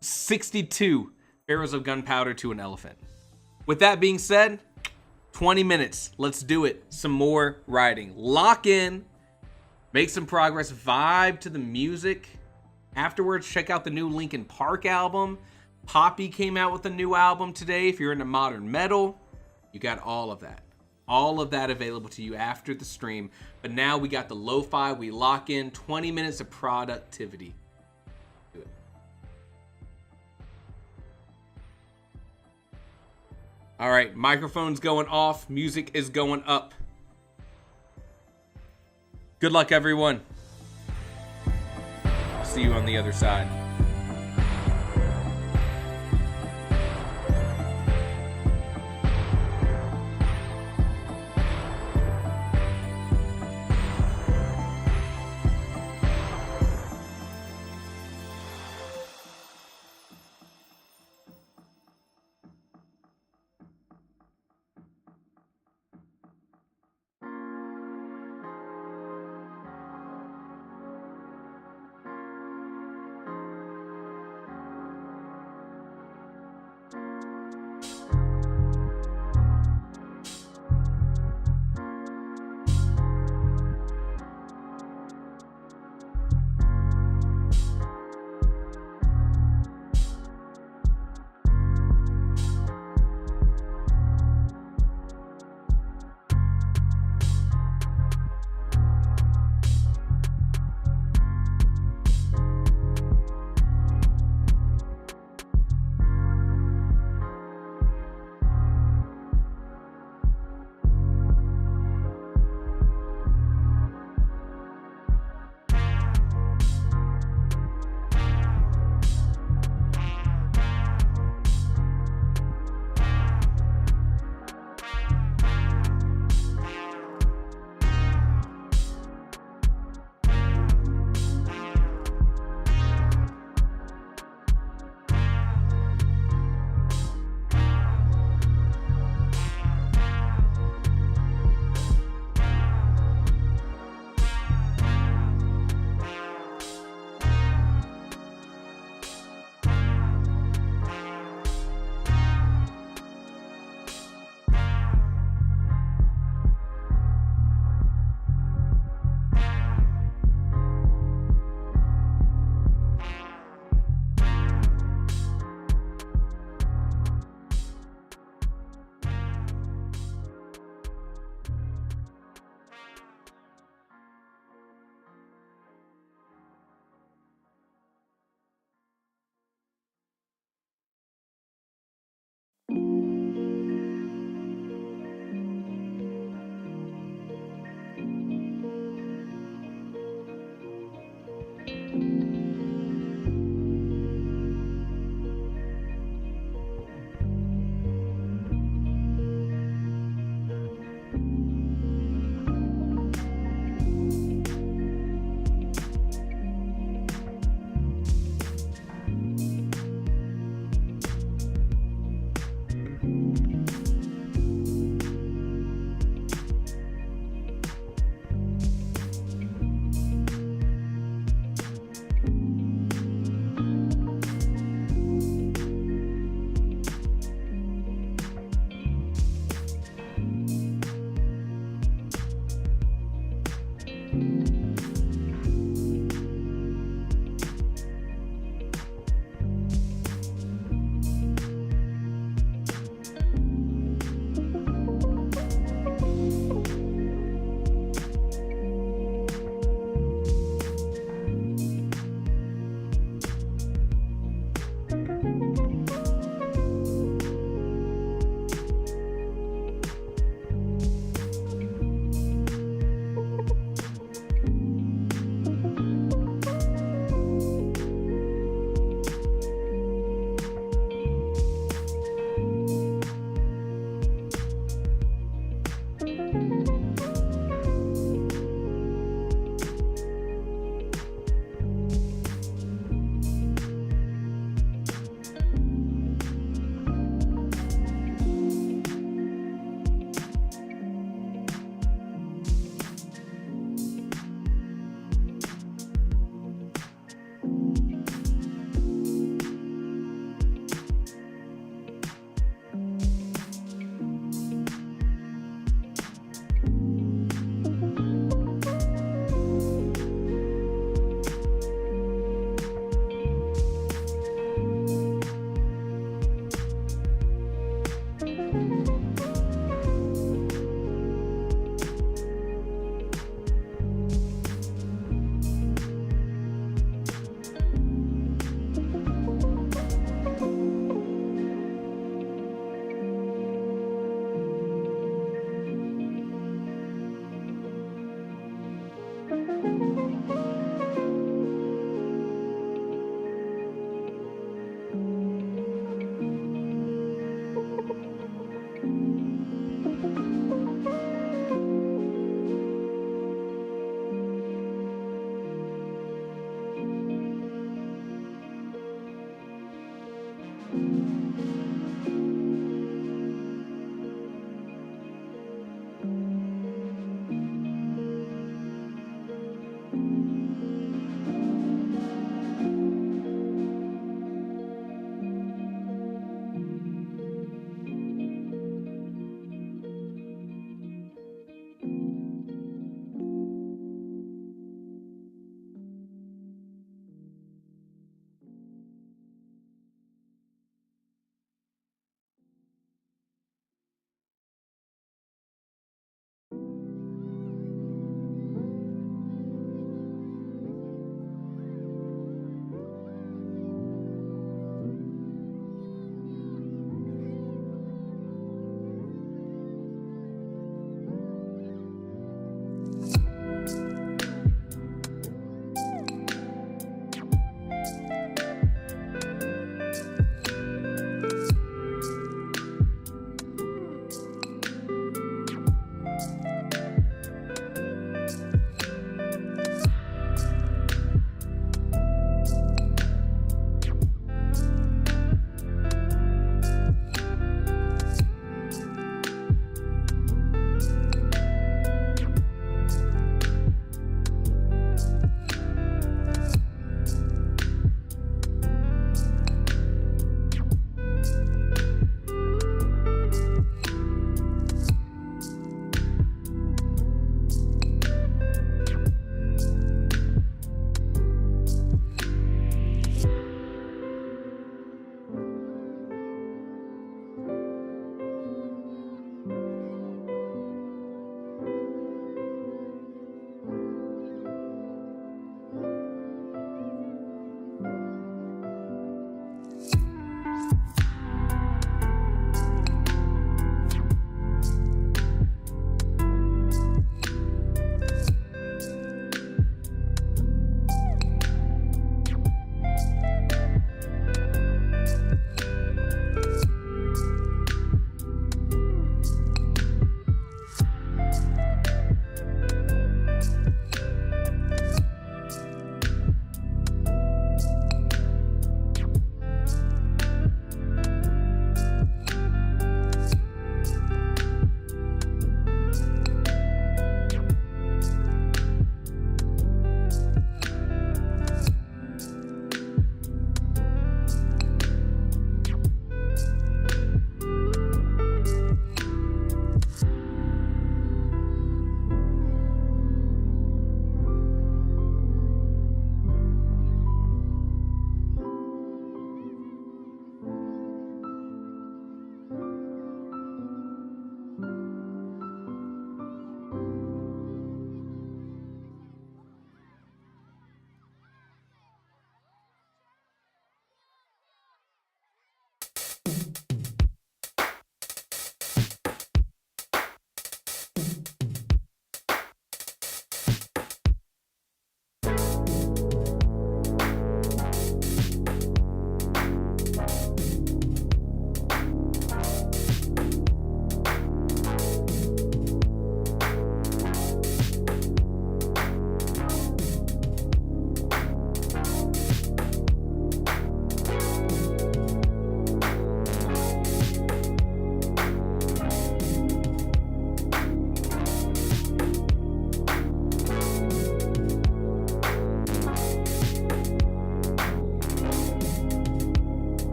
62 barrels of gunpowder to an elephant. With that being said, 20 minutes. Let's do it. Some more writing. Lock in. Make some progress. Vibe to the music. Afterwards, check out the new Linkin Park album. Poppy came out with a new album today. If you're into modern metal, you got all of that. All of that available to you after the stream. But now we got the lo-fi. We lock in 20 minutes of productivity. Do it. All right, microphone's going off. Music is going up. Good luck, everyone. I'll see you on the other side.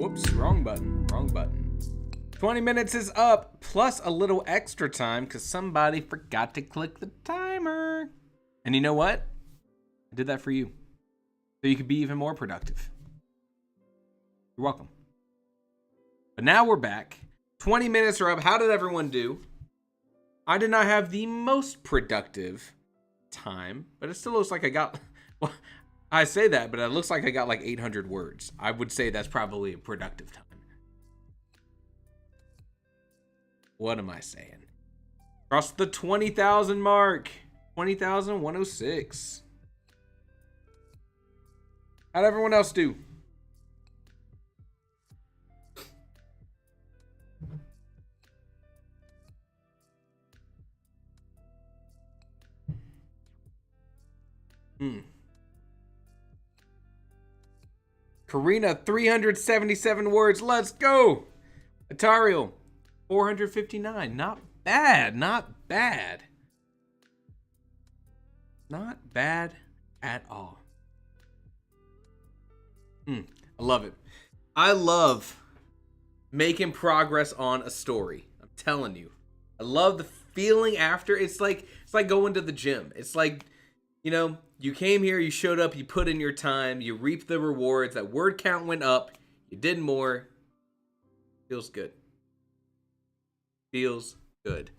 Whoops, wrong button, wrong button. 20 minutes is up, plus a little extra time because somebody forgot to click the timer. And you know what? I did that for you. So you could be even more productive. You're welcome. But now we're back. 20 minutes are up. How did everyone do? I did not have the most productive time, but it still looks like I got... Well, I say that, but it looks like I got like 800 words. I would say that's probably a productive time. What am I saying? Cross the 20,000 mark. 20,106. How'd everyone else do? Karina, 377 words. Let's go. Atariel, 459. Not bad. Not bad. Not bad at all. I love it. I love making progress on a story. I'm telling you. I love the feeling after. It's like going to the gym. It's like, you know, you came here, you showed up, you put in your time, you reap the rewards, that word count went up, you did more. Feels good. Feels good.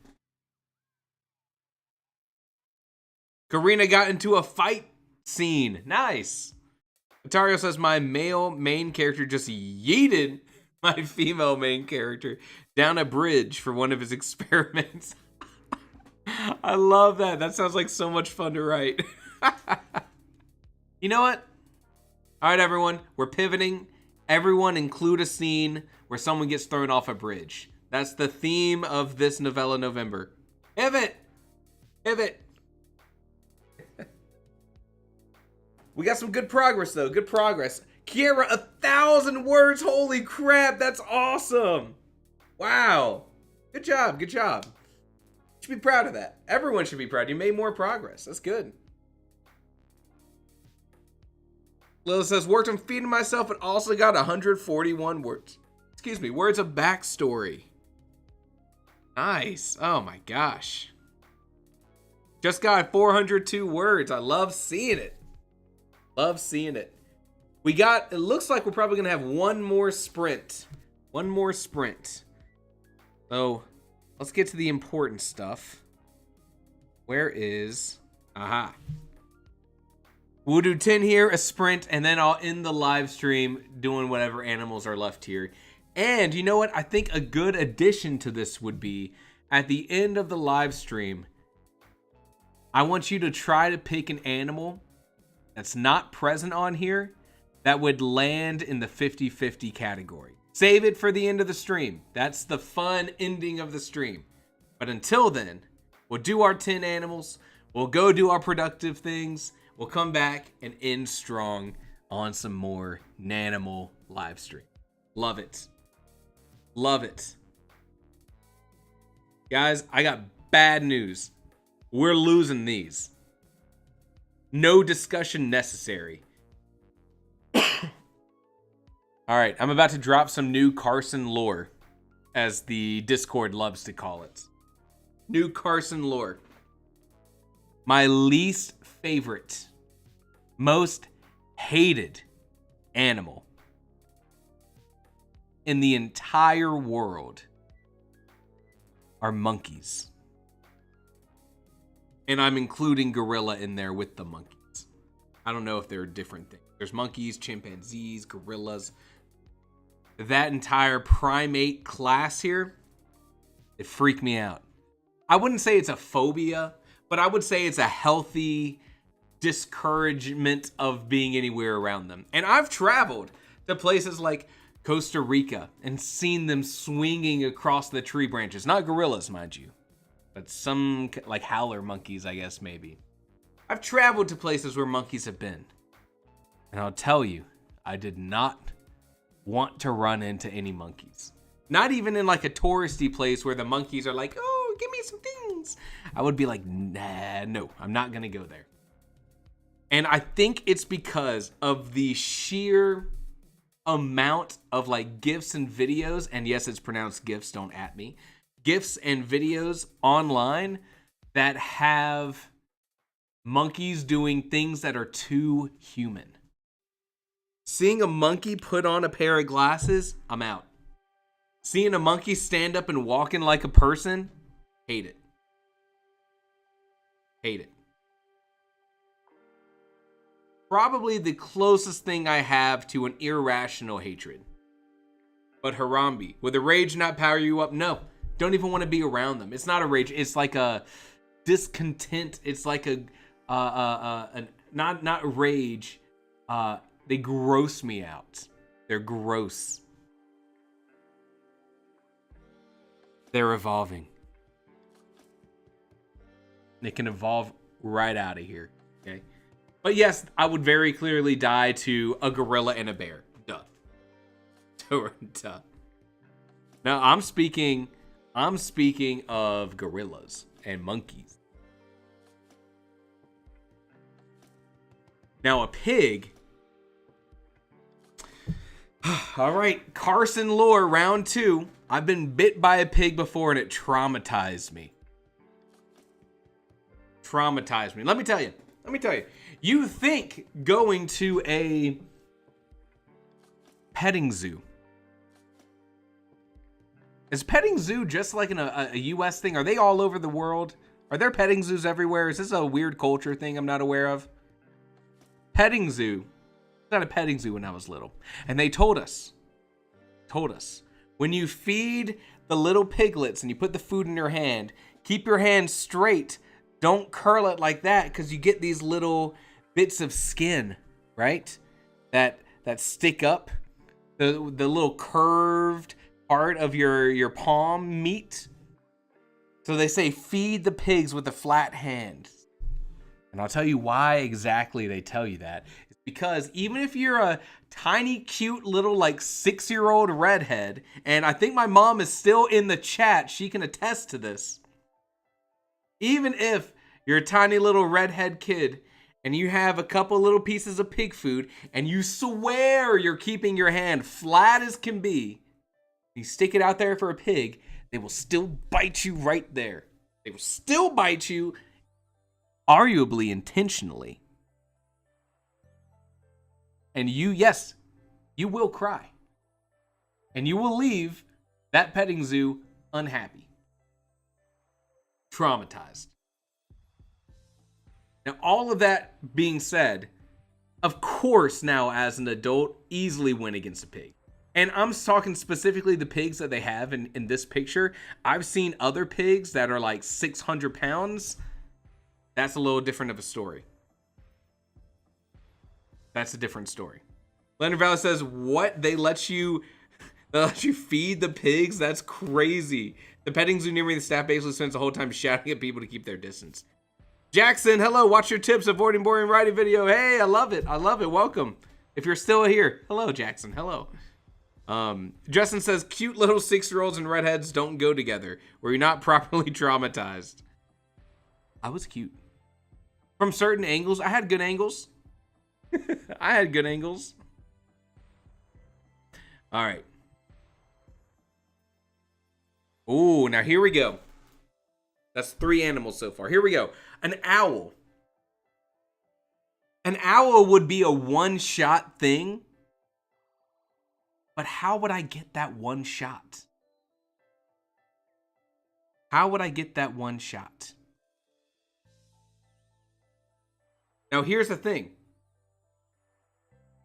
Karina got into a fight scene. Nice. Atario says, my male main character just yeeted my female main character down a bridge for one of his experiments. I love that. That sounds like so much fun to write. You know what? All right, everyone. We're pivoting. Everyone include a scene where someone gets thrown off a bridge. That's the theme of this Novella November. Pivot. Pivot. We got some good progress, though. Good progress. Kiera, 1,000 words. Holy crap. That's awesome. Wow. Good job. Good job. You should be proud of that. Everyone should be proud. You made more progress. That's good. Lila says, worked on feeding myself and also got 141 words. Excuse me, words of backstory. Nice. Oh my gosh. Just got 402 words. I love seeing it. Love seeing it. It looks like we're probably going to have one more sprint. One more sprint. So let's get to the important stuff. Where is... Aha. We'll do 10 here, a sprint, and then I'll end the live stream doing whatever animals are left here. And you know what? I think a good addition to this would be, at the end of the live stream, I want you to try to pick an animal that's not present on here that would land in the 50-50 category. Save it for the end of the stream. That's the fun ending of the stream. But until then, we'll do our 10 animals. We'll go do our productive things. we'll come back and end strong on some more Nanimal live stream. Love it. Love it. Guys, I got bad news. We're losing these. No discussion necessary. All right, I'm about to drop some new Carson lore, as the Discord loves to call it. New Carson lore. My least favorite, most hated animal in the entire world are monkeys. And I'm including gorilla in there with the monkeys. I don't know if they're different things. There's monkeys, chimpanzees, gorillas. That entire primate class here, it freaked me out. I wouldn't say it's a phobia, but I would say it's a healthy discouragement of being anywhere around them. And I've traveled to places like Costa Rica and seen them swinging across the tree branches. Not gorillas, mind you, but some like howler monkeys, I guess, maybe. I've traveled to places where monkeys have been. And I'll tell you, I did not want to run into any monkeys. Not even in like a touristy place where the monkeys are like, oh, give me some things. I would be like, nah, no, I'm not gonna go there. And I think it's because of the sheer amount of like GIFs and videos, and yes, it's pronounced GIFs, don't at me, GIFs and videos online that have monkeys doing things that are too human. Seeing a monkey put on a pair of glasses, I'm out. Seeing a monkey stand up and walking like a person, hate it. Hate it. Probably the closest thing I have to an irrational hatred. But Harambe, would the rage not power you up? No, don't even want to be around them. It's not a rage. It's like a discontent. It's like a not rage. They gross me out. They're gross. They're evolving. They can evolve right out of here. Okay. But yes, I would very clearly die to a gorilla and a bear. Duh. Duh. Now I'm speaking of gorillas and monkeys. Now a pig. All right, Carson lore round 2. I've been bit by a pig before and it traumatized me. Traumatized me. Let me tell you. You think going to a petting zoo. Is petting zoo just like a US thing? Are they all over the world? Are there petting zoos everywhere? Is this a weird culture thing I'm not aware of? Petting zoo. Not a petting zoo when I was little. And they told us, when you feed the little piglets and you put the food in your hand, keep your hand straight. Don't curl it like that because you get these little bits of skin, right? That stick up. The little curved part of your palm meat. So they say feed the pigs with a flat hand. And I'll tell you why exactly they tell you that. It's because even if you're a tiny, cute little like 6-year-old redhead, and I think my mom is still in the chat, she can attest to this. Even if you're a tiny little redhead kid and you have a couple little pieces of pig food and you swear you're keeping your hand flat as can be, you stick it out there for a pig, they will still bite you right there. They will still bite you, arguably intentionally. And you will cry. And you will leave that petting zoo unhappy. Traumatized. Now, all of that being said, of course now as an adult, easily win against a pig. And I'm talking specifically the pigs that they have in this picture. I've seen other pigs that are like 600 pounds. That's a little different of a story. That's a different story. Leonard Valley says, what? They let you feed the pigs? That's crazy. The petting zoo near me, the staff basically spends the whole time shouting at people to keep their distance. Jackson, hello. Watch your tips. Avoiding boring writing video. Hey, I love it. I love it. Welcome. If you're still here. Hello, Jackson. Hello. Justin says, cute little 6-year-olds and redheads don't go together. Were you not properly traumatized? I was cute. From certain angles. I had good angles. I had good angles. All right. Ooh, now here we go. That's 3 animals so far. Here we go. An owl. An owl would be a one-shot thing. But how would I get that one shot? How would I get that one shot? Now, here's the thing.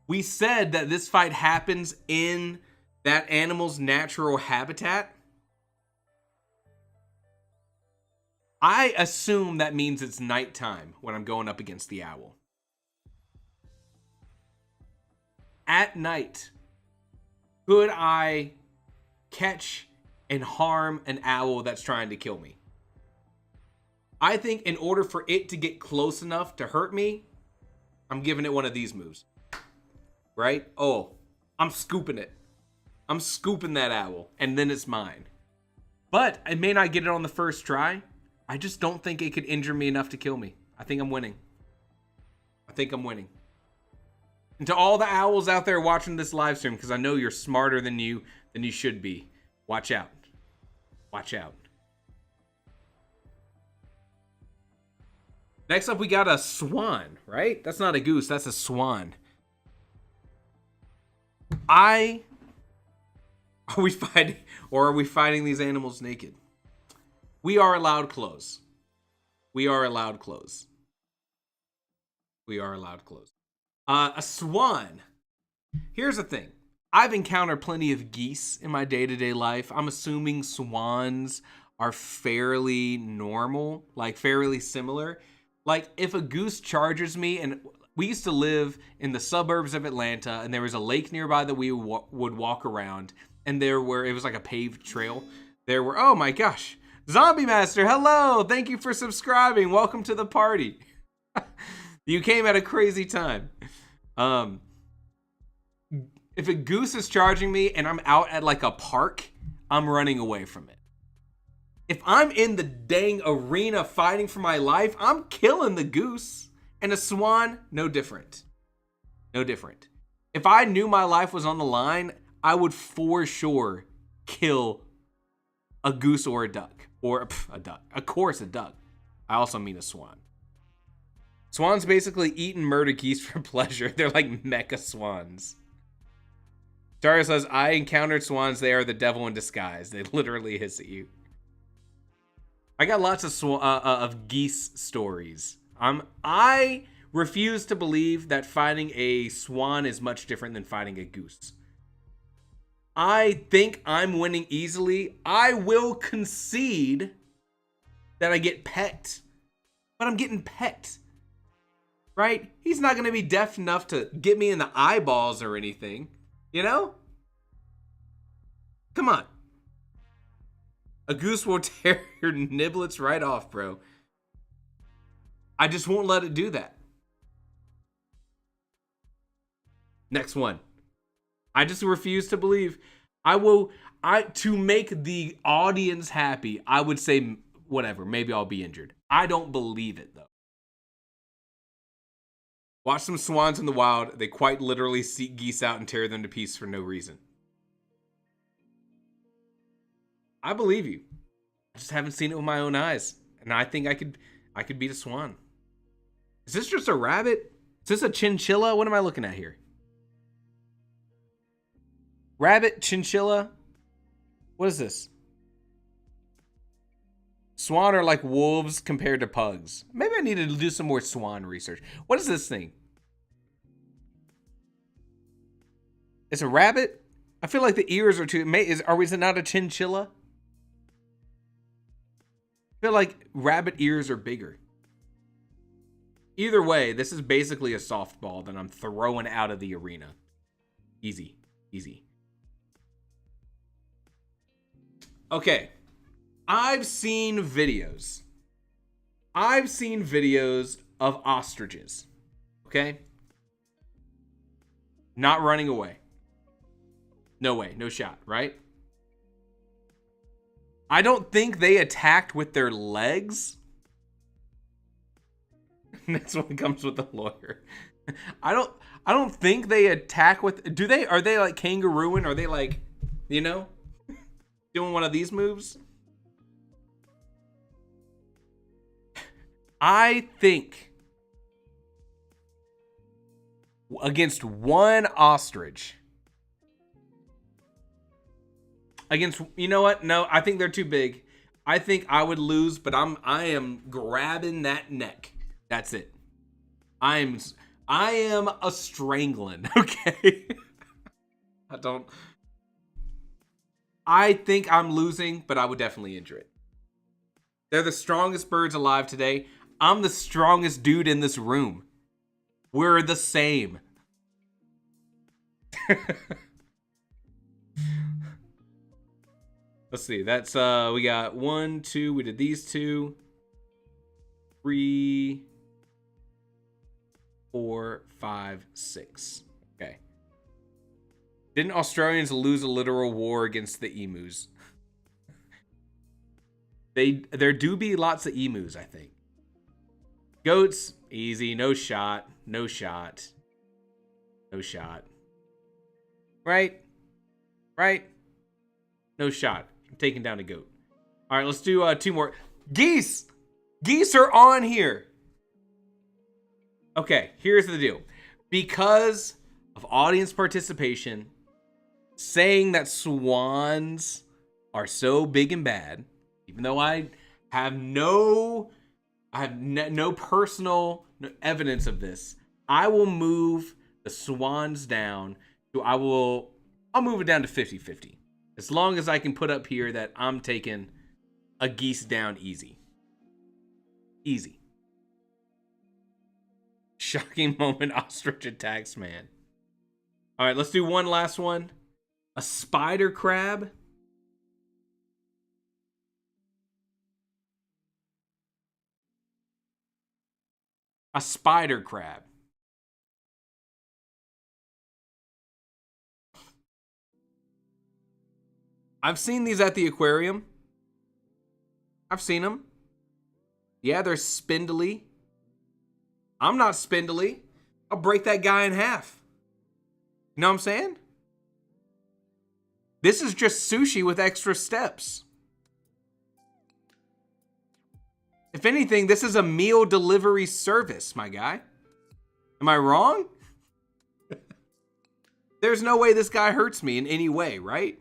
We said that this fight happens in that animal's natural habitat. I assume that means it's nighttime when I'm going up against the owl. At night, could I catch and harm an owl that's trying to kill me? I think in order for it to get close enough to hurt me, I'm giving it one of these moves. Right? Oh, I'm scooping it. I'm scooping that owl, and then it's mine. But I may not get it on the first try. I just don't think it could injure me enough to kill me. I think I'm winning. I think I'm winning. And to all the owls out there watching this live stream, because I know you're smarter than you should be, watch out. Watch out. Next up, we got a swan, right? That's not a goose, that's a swan. Are we fighting these animals naked? We are allowed clothes. We are allowed clothes. We are allowed clothes. A swan. Here's the thing. I've encountered plenty of geese in my day-to-day life. I'm assuming swans are fairly normal, like fairly similar. Like if a goose charges me, and we used to live in the suburbs of Atlanta, and there was a lake nearby that we would walk around, and it was like a paved trail. Oh my gosh. Zombie Master, hello. Thank you for subscribing. Welcome to the party. You came at a crazy time. If a goose is charging me and I'm out at like a park, I'm running away from it. If I'm in the dang arena fighting for my life, I'm killing the goose. And a swan, no different. No different. If I knew my life was on the line, I would for sure kill a goose or a duck. Or a duck. Of course, a duck. I also mean a swan. Swans basically eat and murder geese for pleasure. They're like mecha swans. Dario says, I encountered swans. They are the devil in disguise. They literally hiss at you. I got lots of geese stories. I refuse to believe that fighting a swan is much different than fighting a goose. I think I'm winning easily. I will concede that I get pecked. But I'm getting pecked. Right? He's not going to be deaf enough to get me in the eyeballs or anything. You know? Come on. A goose will tear your niblets right off, bro. I just won't let it do that. Next one. I just refuse to believe. To make the audience happy, I would say whatever. Maybe I'll be injured. I don't believe it, though. Watch some swans in the wild. They quite literally seek geese out and tear them to pieces for no reason. I believe you. I just haven't seen it with my own eyes. And I think I could beat a swan. Is this just a rabbit? Is this a chinchilla? What am I looking at here? Rabbit, chinchilla? What is this? Swan are like wolves compared to pugs. Maybe I need to do some more swan research. What is this thing? It's a rabbit? I feel like the ears are too... Is it not a chinchilla? I feel like rabbit ears are bigger. Either way, this is basically a softball that I'm throwing out of the arena. Easy. Easy. Okay. I've seen videos I've seen videos of ostriches, okay? Not running away. No way, no shot, right? I don't think they attacked with their legs. Next one comes with the lawyer. I don't think they attack with, are they like kangarooing? Are they like, you know, doing one of these moves? I think against one ostrich, you know what? No, I think they're too big. I think I would lose, but I am grabbing that neck. That's it. I am a strangling, okay? I think I'm losing, but I would definitely injure it. They're the strongest birds alive today. I'm the strongest dude in this room. We're the same. Let's see. That's we got 1, 2. We did these 2, 3, 4, 5, 6. Okay. Didn't Australians lose a literal war against the emus? There do be lots of emus, I think. Goats, easy, no shot, no shot, no shot. Right? No shot. I'm taking down a goat. All right, let's do 2 more. Geese! Geese are on here. Okay, here's the deal. Because of audience participation, saying that swans are so big and bad, even though I have no personal evidence of this, I will move the swans down to, I'll move it down to 50-50. As long as I can put up here that I'm taking a geese down easy. Easy. Shocking moment, ostrich attacks man. All right, let's do one last one. A spider crab. A spider crab. I've seen these at the aquarium. I've seen them. Yeah, they're spindly. I'm not spindly. I'll break that guy in half. You know what I'm saying? This is just sushi with extra steps. If anything, this is a meal delivery service, my guy. Am I wrong? There's no way this guy hurts me in any way, right?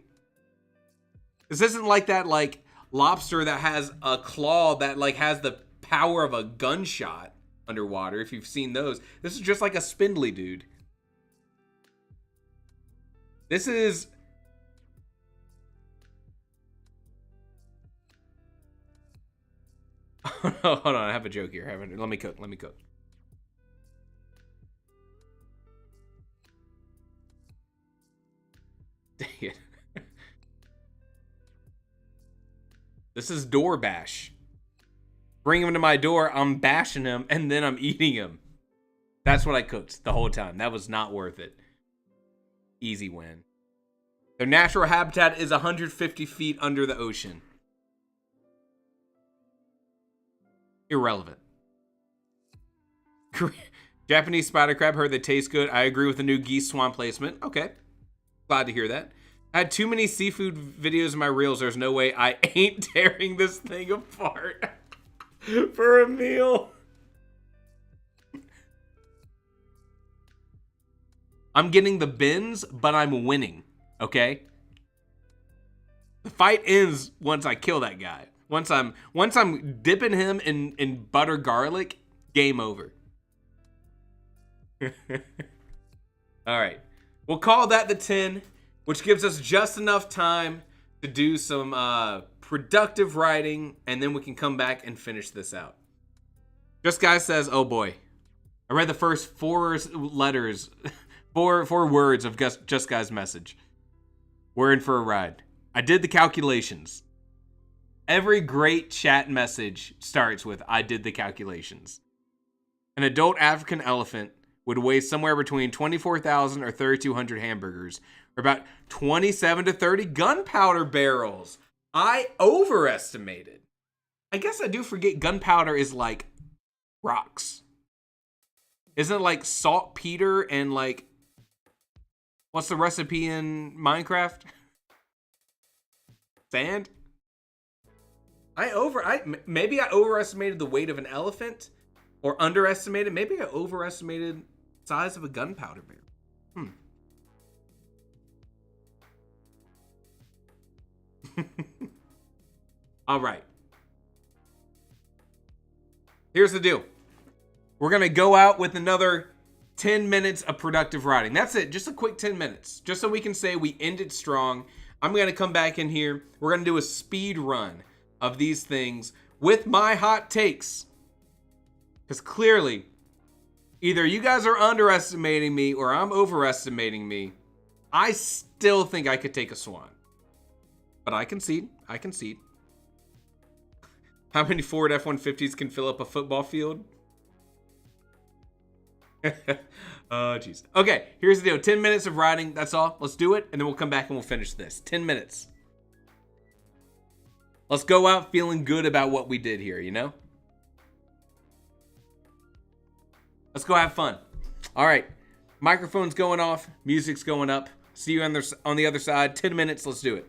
This isn't like that like lobster that has a claw that like has the power of a gunshot underwater, if you've seen those. This is just like a spindly dude. This is... Hold on, I have a joke here. Let me cook. Dang it. This is door bash. Bring him to my door, I'm bashing him, and then I'm eating him. That's what I cooked the whole time. That was not worth it. Easy win. Their natural habitat is 150 feet under the ocean. Irrelevant. Japanese spider crab, heard they taste good. I agree with the new geese swan placement. Okay. Glad to hear that. I had too many seafood videos in my reels. There's no way I ain't tearing this thing apart for a meal. I'm getting the bins, but I'm winning. Okay? The fight ends once I kill that guy. Once I'm dipping him in butter garlic, game over. All right. We'll call that the 10, which gives us just enough time to do some productive writing, and then we can come back and finish this out. Just Guy says, oh boy. I read the first 4 letters, four words of Just Guy's message. We're in for a ride. I did the calculations. Every great chat message starts with, I did the calculations. An adult African elephant would weigh somewhere between 24,000 or 3,200 hamburgers, or about 27 to 30 gunpowder barrels. I overestimated. I guess I do forget gunpowder is like rocks. Isn't it like saltpeter and like, what's the recipe in Minecraft? Sand? Maybe I overestimated the weight of an elephant, or underestimated. Maybe I overestimated the size of a gunpowder barrel. All right. Here's the deal. We're going to go out with another 10 minutes of productive writing. That's it. Just a quick 10 minutes. Just so we can say we ended strong. I'm going to come back in here. We're going to do a speed run of these things with my hot takes. Because clearly, either you guys are underestimating me or I'm overestimating me. I still think I could take a swan. But I concede. I concede. How many Ford F-150s can fill up a football field? Oh, jeez. Okay, here's the deal. 10 minutes of writing. That's all. Let's do it, and then we'll come back and we'll finish this. 10 minutes. Let's go out feeling good about what we did here, you know? Let's go have fun. All right. Microphone's going off. Music's going up. See you on the other side. 10 minutes. Let's do it.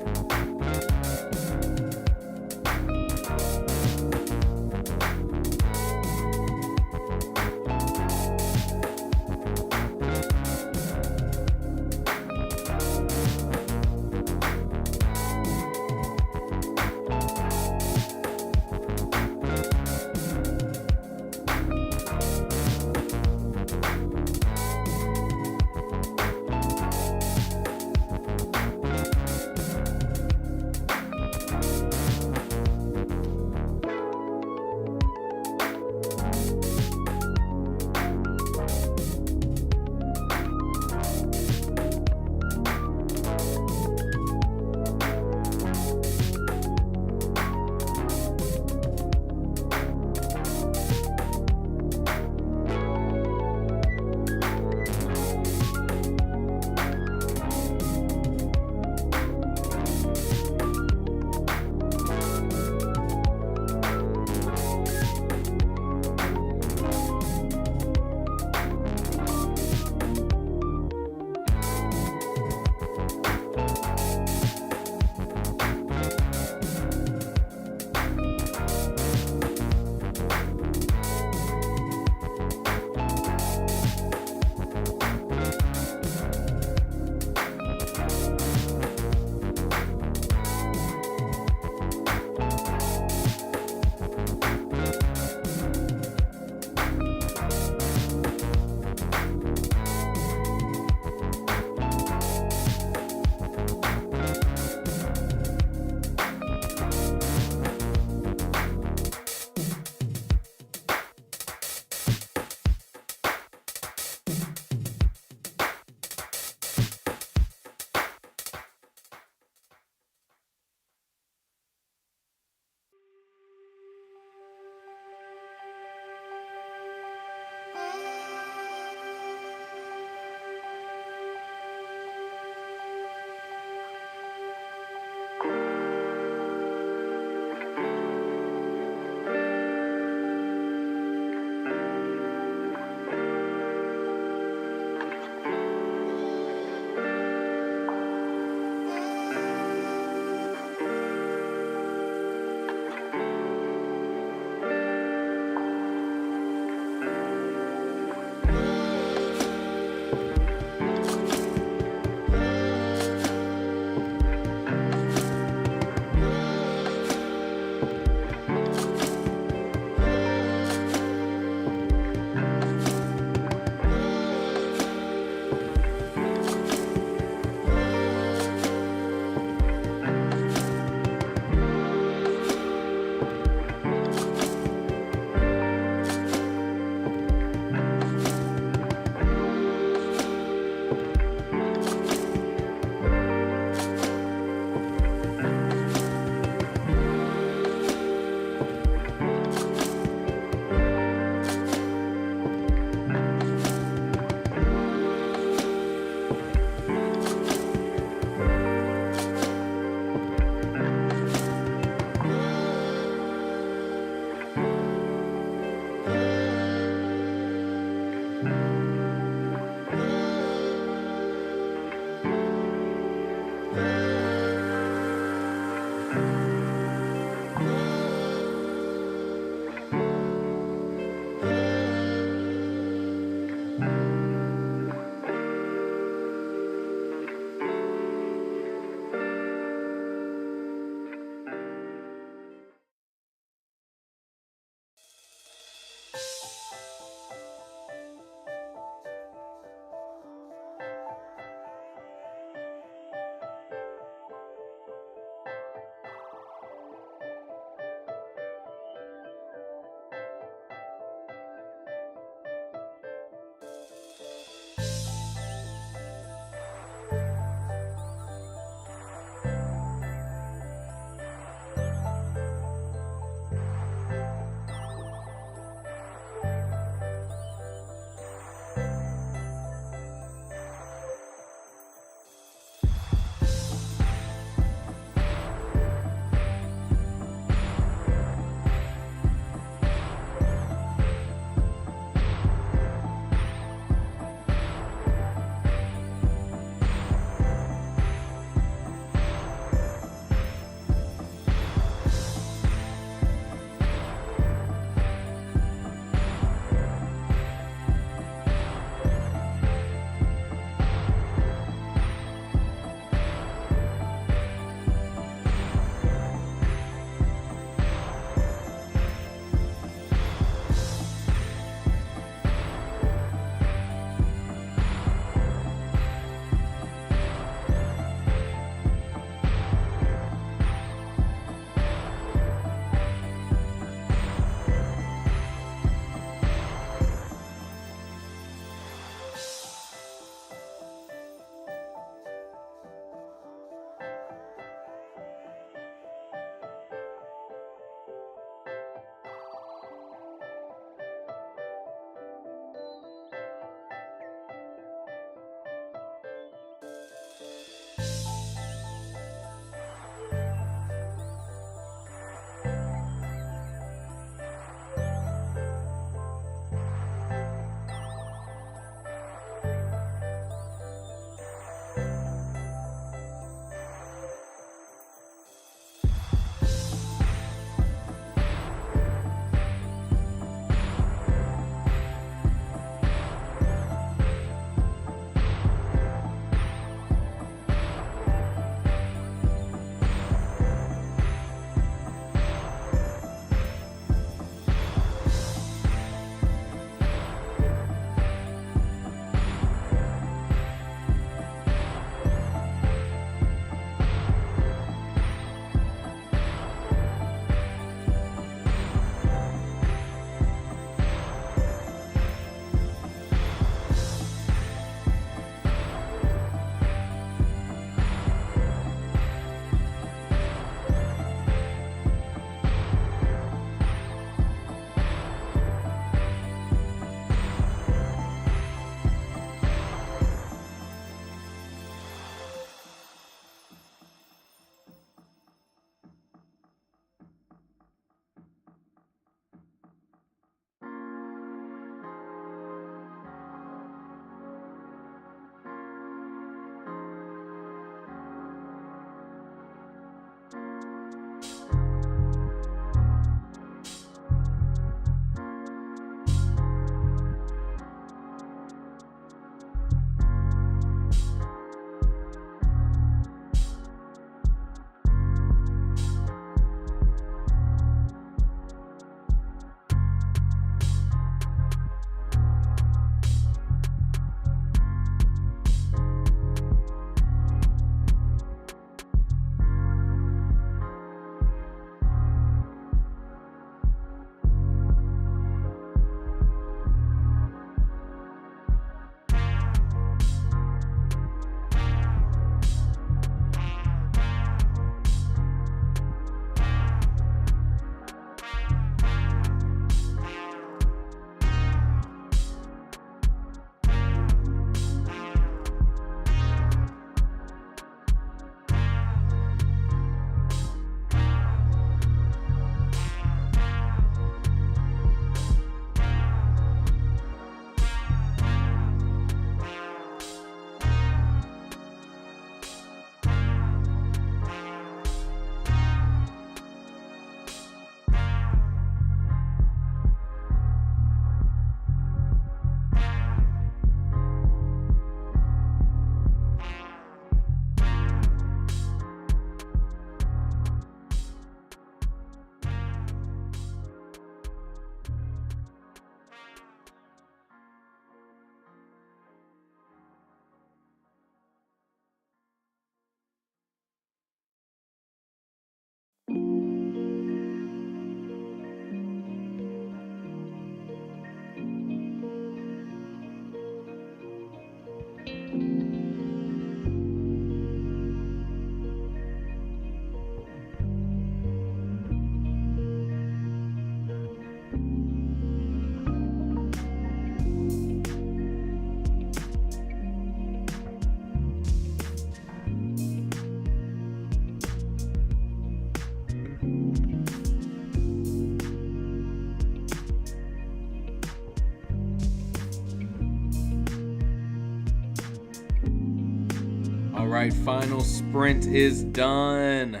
right, final sprint is done.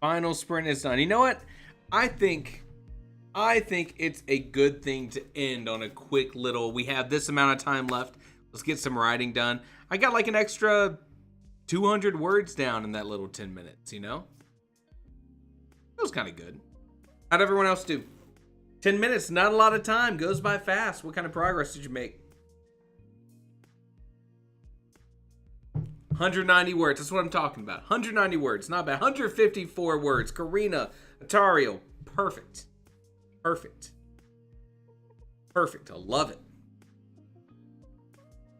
Final sprint is done. You know what? I think it's a good thing to end on a quick little, we have this amount of time left. Let's get some writing done. I got like an extra 200 words down in that little 10 minutes, you know? It was kind of good. How'd everyone else do? 10 minutes, not a lot of time. Goes by fast. What kind of progress did you make? 190 words. That's what I'm talking about. 190 words. Not bad. 154 words. Karina, Atario. Perfect. Perfect. Perfect. I love it.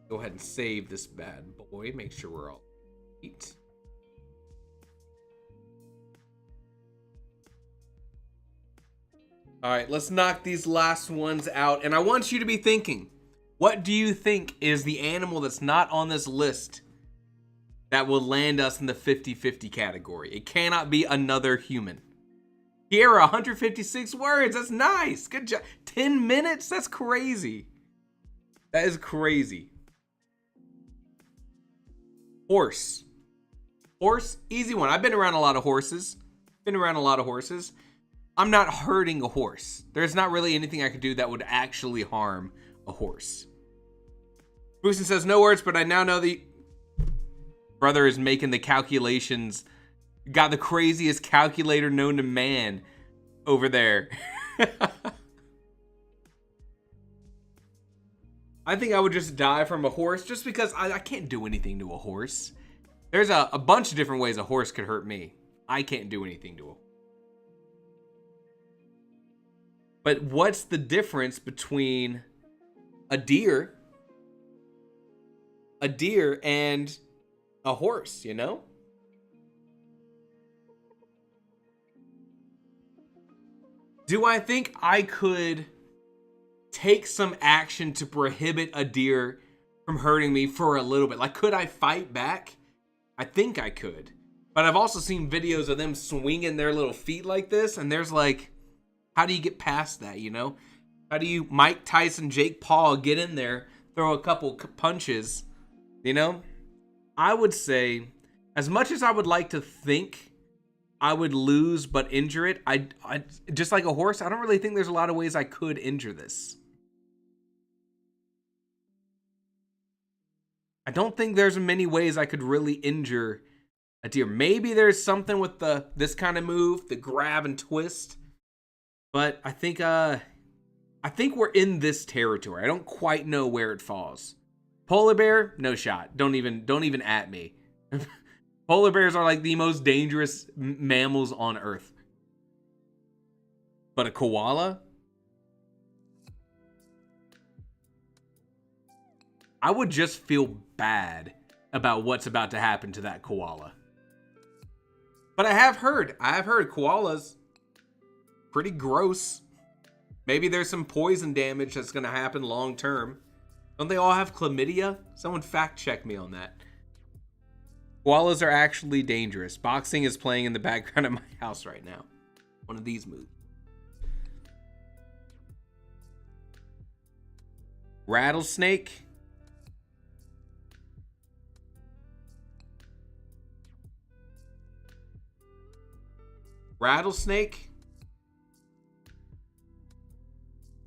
Go ahead and save this bad boy. Make sure we're all eat. All right, let's knock these last ones out. And I want you to be thinking, what do you think is the animal that's not on this list that will land us in the 50-50 category? It cannot be another human. Kiera, 156 words. That's nice. Good job. 10 minutes? That's crazy. That is crazy. Horse. Horse, easy one. I've been around a lot of horses. I'm not hurting a horse. There's not really anything I could do that would actually harm a horse. Boosin says, no words, but I now know the brother is making the calculations. Got the craziest calculator known to man over there. I think I would just die from a horse just because I can't do anything to a horse. There's a bunch of different ways a horse could hurt me. I can't do anything to a horse. But what's the difference between a deer and a horse, you know? Do I think I could take some action to prohibit a deer from hurting me for a little bit? Like, could I fight back? I think I could. But I've also seen videos of them swinging their little feet like this, and there's like, how do you get past that, you know? How do you Mike Tyson, Jake Paul get in there, throw a couple punches, you know? I would say, as much as I would like to think I would lose but injure it, I just like a horse, I don't really think there's a lot of ways I could injure this. I don't think there's many ways I could really injure a deer. Maybe there's something with this kind of move, the grab and twist. But I think we're in this territory. I don't quite know where it falls. Polar bear, no shot. Don't even at me. Polar bears are like the most dangerous mammals on Earth. But a koala? I would just feel bad about what's about to happen to that koala. But I have heard koalas pretty gross. Maybe there's some poison damage that's going to happen long term. Don't they all have chlamydia? Someone fact check me on that. Koalas are actually dangerous. Boxing is playing in the background of my house right now. One of these movies. Rattlesnake. Rattlesnake.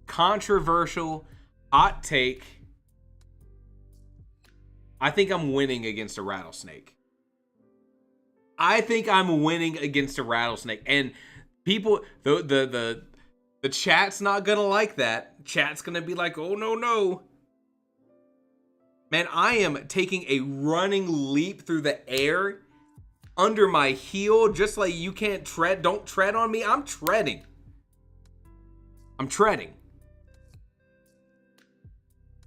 Controversial hot take. I think I'm winning against a rattlesnake. And people, the chat's not gonna like that. Chat's gonna be like, oh no. Man, I am taking a running leap through the air under my heel, just like you can't tread. Don't tread on me. I'm treading.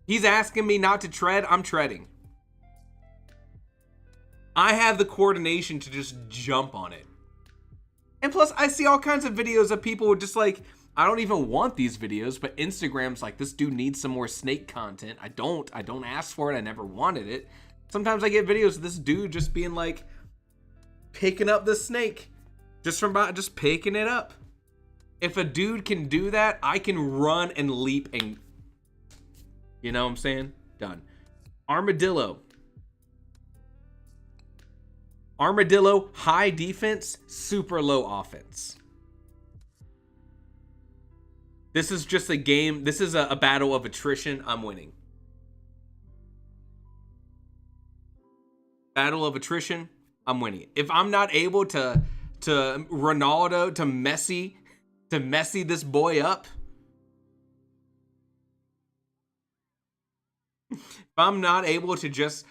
He's asking me not to tread. I'm treading. I have the coordination to just jump on it. And plus, I see all kinds of videos of people just like, I don't even want these videos, but Instagram's like, this dude needs some more snake content. I don't ask for it. I never wanted it. Sometimes I get videos of this dude just being like, picking up the snake. Just picking it up. If a dude can do that, I can run and leap and, you know what I'm saying? Done. Armadillo. Armadillo, high defense, super low offense. This is just a game. This is a battle of attrition. I'm winning. Battle of attrition. I'm winning. If I'm not able to Ronaldo, to Messi this boy up. If I'm not able to just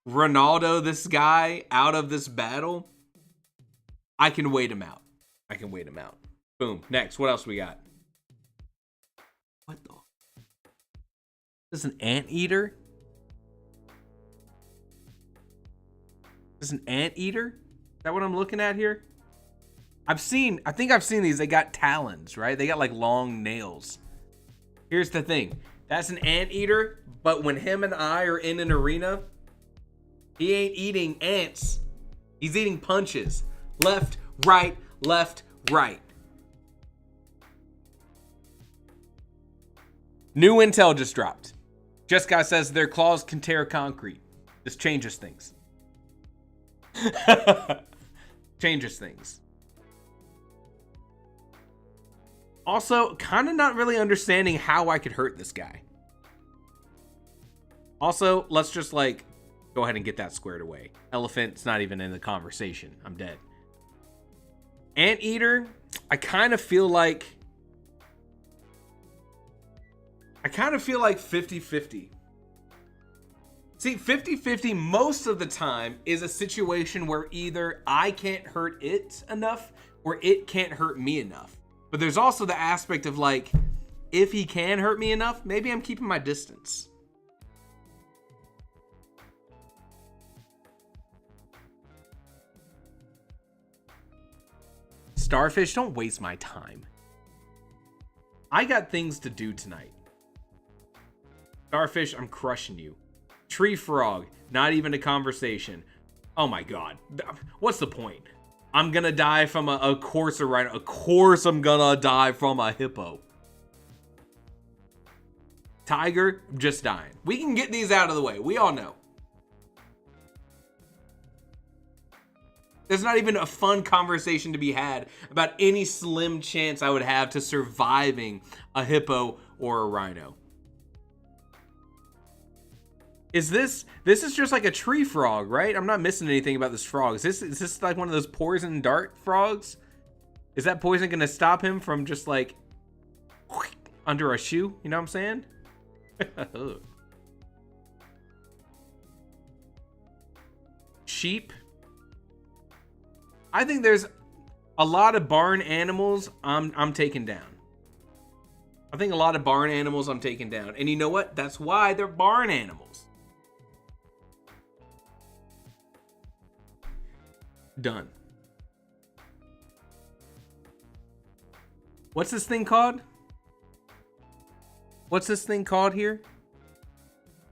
Ronaldo this guy out of this battle, I can wait him out. I can wait him out. Boom. Next, what else we got? What the? This is an anteater? This is an anteater? Is that what I'm looking at here? I think I've seen these. They got talons, right? They got like long nails. Here's the thing. That's an anteater, but when him and I are in an arena, he ain't eating ants. He's eating punches. Left, right, left, right. New intel just dropped. Jessica says their claws can tear concrete. This changes things. Changes things. Also, kind of not really understanding how I could hurt this guy. Also, let's just like go ahead and get that squared away. Elephant's not even in the conversation. I'm dead. Anteater, I kind of feel like 50-50. See, 50-50 most of the time is a situation where either I can't hurt it enough or it can't hurt me enough. But there's also the aspect of like, if he can hurt me enough, maybe I'm keeping my distance. Starfish, don't waste my time. I got things to do tonight. Starfish, I'm crushing you. Tree frog, not even a conversation. Oh my god. What's the point? I'm gonna die from a courser rhino. Of course I'm gonna die from a hippo. Tiger, just dying. We can get these out of the way. We all know. There's not even a fun conversation to be had about any slim chance I would have to surviving a hippo or a rhino. This is just like a tree frog, right? I'm not missing anything about this frog. Is this like one of those poison dart frogs? Is that poison gonna stop him from just like under a shoe? You know what I'm saying? Sheep. I think there's a lot of barn animals I'm taking down. I think a lot of barn animals I'm taking down. And you know what? That's why they're barn animals. Done. What's this thing called? What's this thing called here?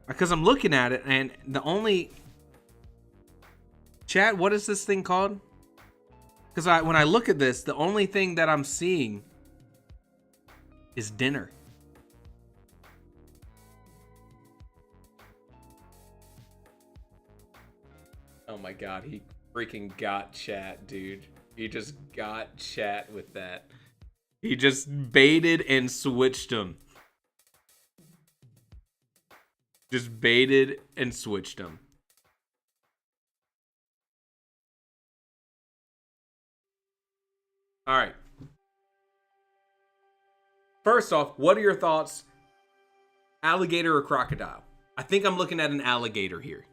Because I'm looking at it and the only... Chat, what is this thing called? Because when I look at this, the only thing that I'm seeing is dinner. Oh my god, he freaking got chat, dude. He just got chat with that. He just baited and switched him. Just baited and switched him. All right. First off, what are your thoughts? Alligator or crocodile? I think I'm looking at an alligator here.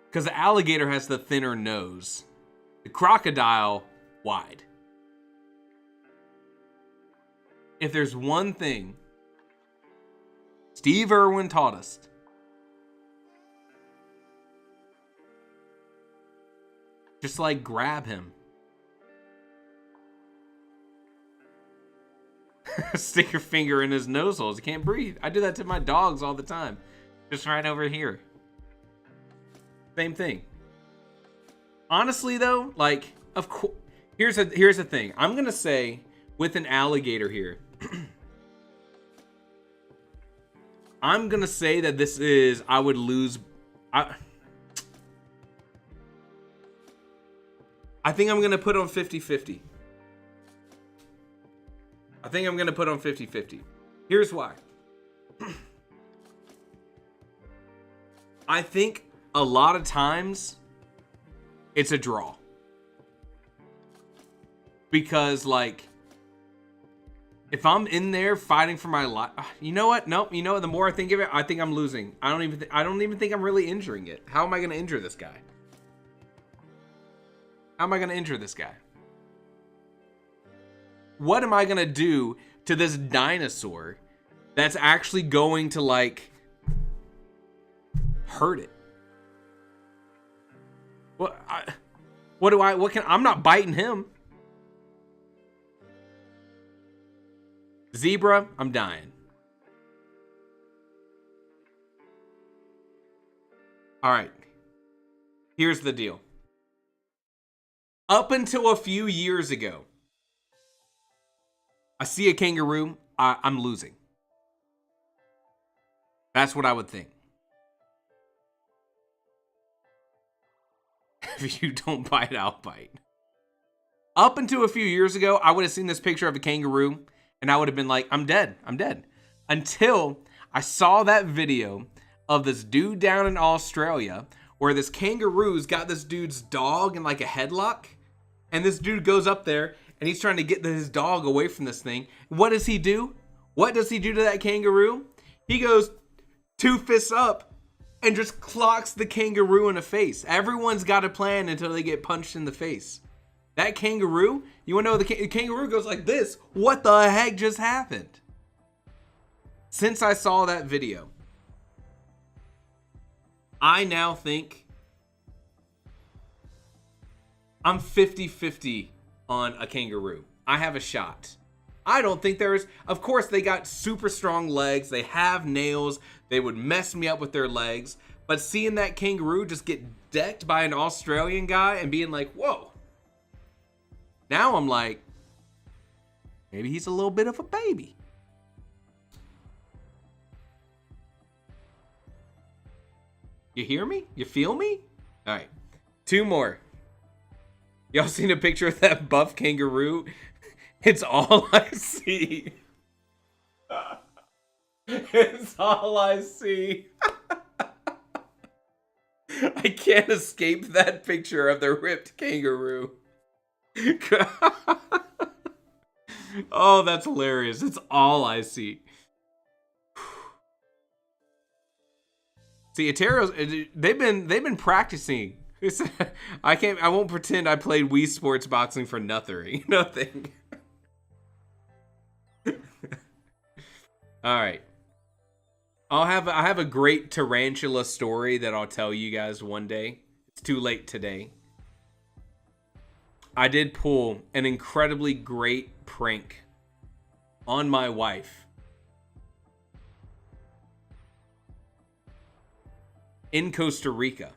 Because the alligator has the thinner nose. The crocodile, wide. If there's one thing Steve Irwin taught us, just like grab him. Stick your finger in his nose holes. He can't breathe. I do that to my dogs all the time. Just right over here. Same thing. Honestly though, like, of course, here's the thing. I'm gonna say with an alligator here. I'm gonna say that this is, I would lose. I think I'm going to put on 50-50. I think I'm going to put on 50-50. Here's why. I think a lot of times it's a draw. Because, like, if I'm in there fighting for my life, you know what? Nope. You know what? The more I think of it, I think I'm losing. I don't even think I'm really injuring it. How am I going to injure this guy? How am I going to injure this guy? What am I going to do to this dinosaur that's actually going to, like, hurt it? I'm not biting him. Zebra, I'm dying. All right. Here's the deal. Up until a few years ago, I see a kangaroo, I'm losing. That's what I would think. If you don't bite, I'll bite. Up until a few years ago, I would have seen this picture of a kangaroo and I would have been like, I'm dead. I'm dead. Until I saw that video of this dude down in Australia where this kangaroo's got this dude's dog in like a headlock. And this dude goes up there and he's trying to get his dog away from this thing. What does he do? What does he do to that kangaroo? He goes 2 fists up and just clocks the kangaroo in the face. Everyone's got a plan until they get punched in the face. That kangaroo, you want to know, the kangaroo goes like this. What the heck just happened? Since I saw that video, I now think I'm 50-50 on a kangaroo. I have a shot. I don't think there's, of course they got super strong legs. They have nails. They would mess me up with their legs. But seeing that kangaroo just get decked by an Australian guy and being like, whoa. Now I'm like, maybe he's a little bit of a baby. You hear me? You feel me? All right, 2 more. Y'all seen a picture of that buff kangaroo? It's all I see. It's all I see. I can't escape that picture of the ripped kangaroo. Oh, that's hilarious. It's all I see. See, Atero's, they've been practicing. I won't pretend I played Wii Sports Boxing for nothing. Nothing. All right. I have a great tarantula story that I'll tell you guys one day. It's too late today. I did pull an incredibly great prank on my wife in Costa Rica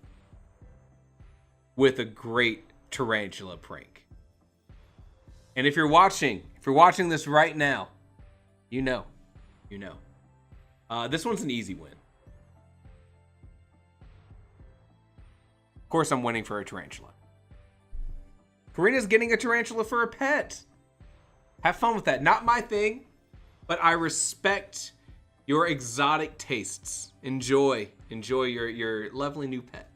with a great tarantula prank. And if you're watching this right now, you know. This one's an easy win. Of course, I'm winning for a tarantula. Karina's getting a tarantula for a pet. Have fun with that. Not my thing, but I respect your exotic tastes. Enjoy your lovely new pet.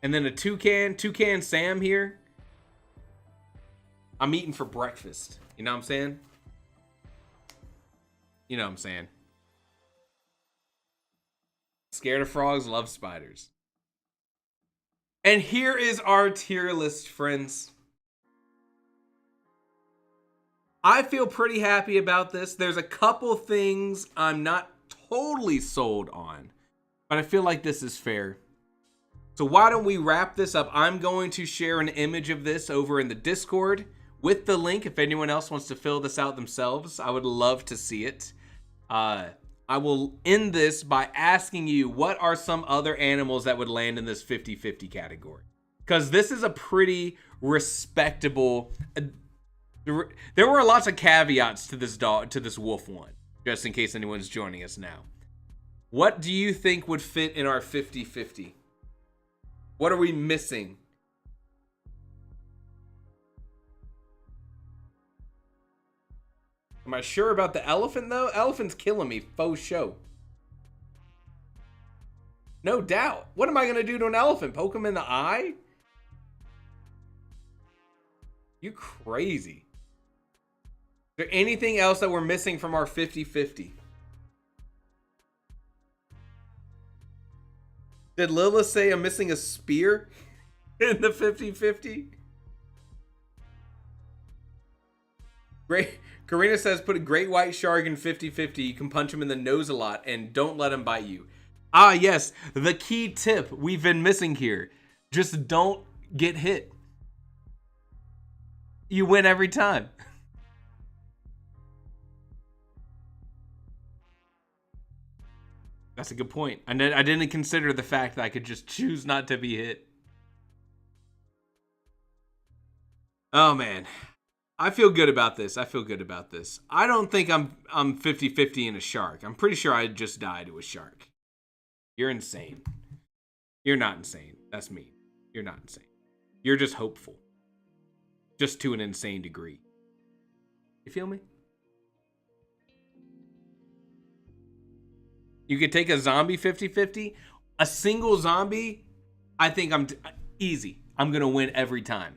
And then a toucan Sam here. I'm eating for breakfast. You know what I'm saying? You know what I'm saying. Scared of frogs, love spiders. And here is our tier list, friends. I feel pretty happy about this. There's a couple things I'm not totally sold on, but I feel like this is fair. So why don't we wrap this up? I'm going to share an image of this over in the Discord with the link if anyone else wants to fill this out themselves. I would love to see it. I will end this by asking you, what are some other animals that would land in this 50-50 category? Because this is a pretty respectable... There were lots of caveats to this wolf one, just in case anyone's joining us now. What do you think would fit in our 50-50? What are we missing Am I sure about the elephant, though? Elephant's killing me. Faux show. No doubt. What am I going to do to an elephant? Poke him in the eye? You crazy. Is there anything else that we're missing from our 50-50? Did Lilith say I'm missing a spear in the 50-50? Great. Karina says put a great white shark in 50-50. You can punch him in the nose a lot and don't let him bite you. Ah, yes. The key tip we've been missing here. Just don't get hit. You win every time. That's a good point. I didn't consider the fact that I could just choose not to be hit. Oh, man. I feel good about this. I feel good about this. I don't think I'm 50-50 in a shark. I'm pretty sure I'd just die to a shark. You're insane. You're not insane. That's me. You're not insane. You're just hopeful. Just to an insane degree. You feel me? You could take a zombie 50-50. A single zombie, I think I'm easy. I'm going to win every time.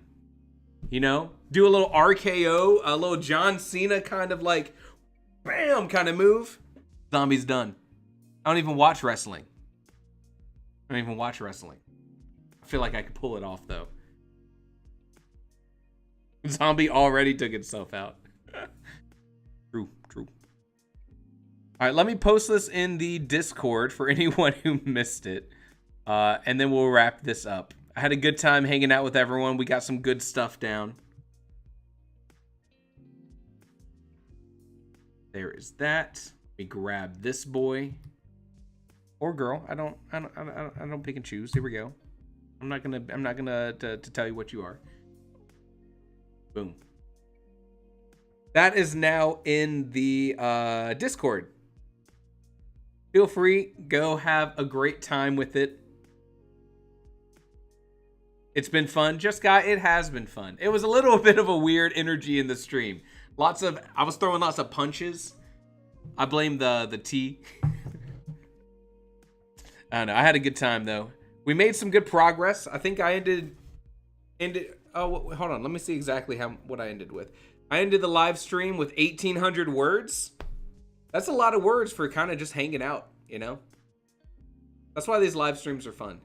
You know? Do a little RKO, a little John Cena kind of like, bam, kind of move. Zombie's done. I don't even watch wrestling. I feel like I could pull it off, though. Zombie already took itself out. True. All right, let me post this in the Discord for anyone who missed it. And then we'll wrap this up. I had a good time hanging out with everyone. We got some good stuff down. There is that. Let me grab this boy or girl. I don't pick and choose. Here we go. I'm not gonna to tell you what you are. Boom. That is now in the Discord. Feel free, go have a great time with it. It's been fun. It has been fun. It was a little bit of a weird energy in the stream. I was throwing lots of punches. I blame the tea. I don't know. I had a good time though. We made some good progress. I think I ended. Oh, hold on. Let me see exactly what I ended with. I ended the live stream with 1,800 words. That's a lot of words for kind of just hanging out, you know? That's why these live streams are fun.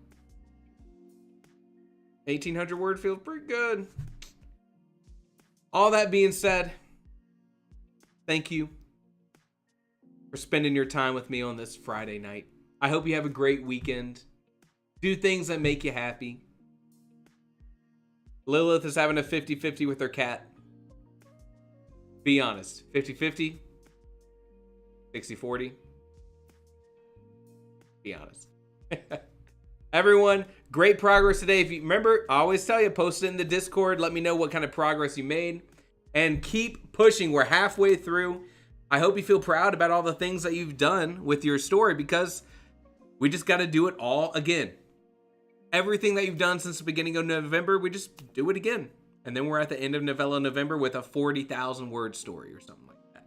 1,800 word feels pretty good. All that being said, thank you for spending your time with me on this Friday night. I hope you have a great weekend. Do things that make you happy. Lilith is having a 50-50 with her cat. Be honest. 50-50? 60-40? Be honest. Everyone, great progress today. If you remember, I always tell you, post it in the Discord. Let me know what kind of progress you made. And keep pushing. We're halfway through. I hope you feel proud about all the things that you've done with your story, because we just got to do it all again. Everything that you've done since the beginning of November, we just do it again. And then we're at the end of Novella November with a 40,000 word story or something like that.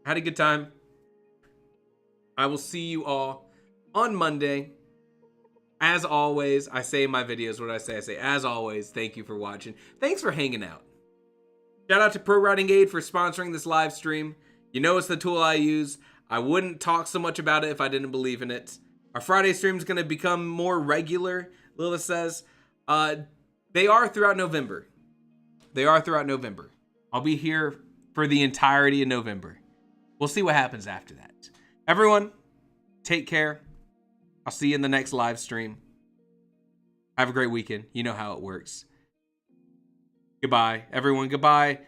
Had a good time. I will see you all on Monday. As always, I say in my videos what I say. I say, as always, thank you for watching. Thanks for hanging out. Shout out to Pro Writing Aid for sponsoring this live stream. You know it's the tool I use. I wouldn't talk so much about it if I didn't believe in it. Our Friday stream is going to become more regular, Lilith says. They are throughout November. I'll be here for the entirety of November. We'll see what happens after that. Everyone, take care. I'll see you in the next live stream. Have a great weekend. You know how it works. Goodbye, everyone. Goodbye.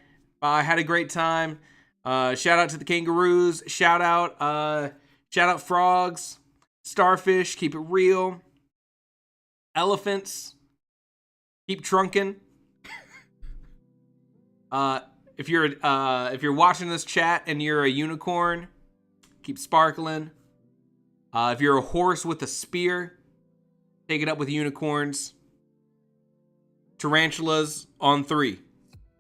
Bye. Had a great time. Shout out to the kangaroos. Shout out frogs. Starfish, keep it real. Elephants, keep trunking. If you're watching this chat and you're a unicorn, keep sparkling. If you're a horse with a spear, take it up with unicorns. Tarantulas on 3.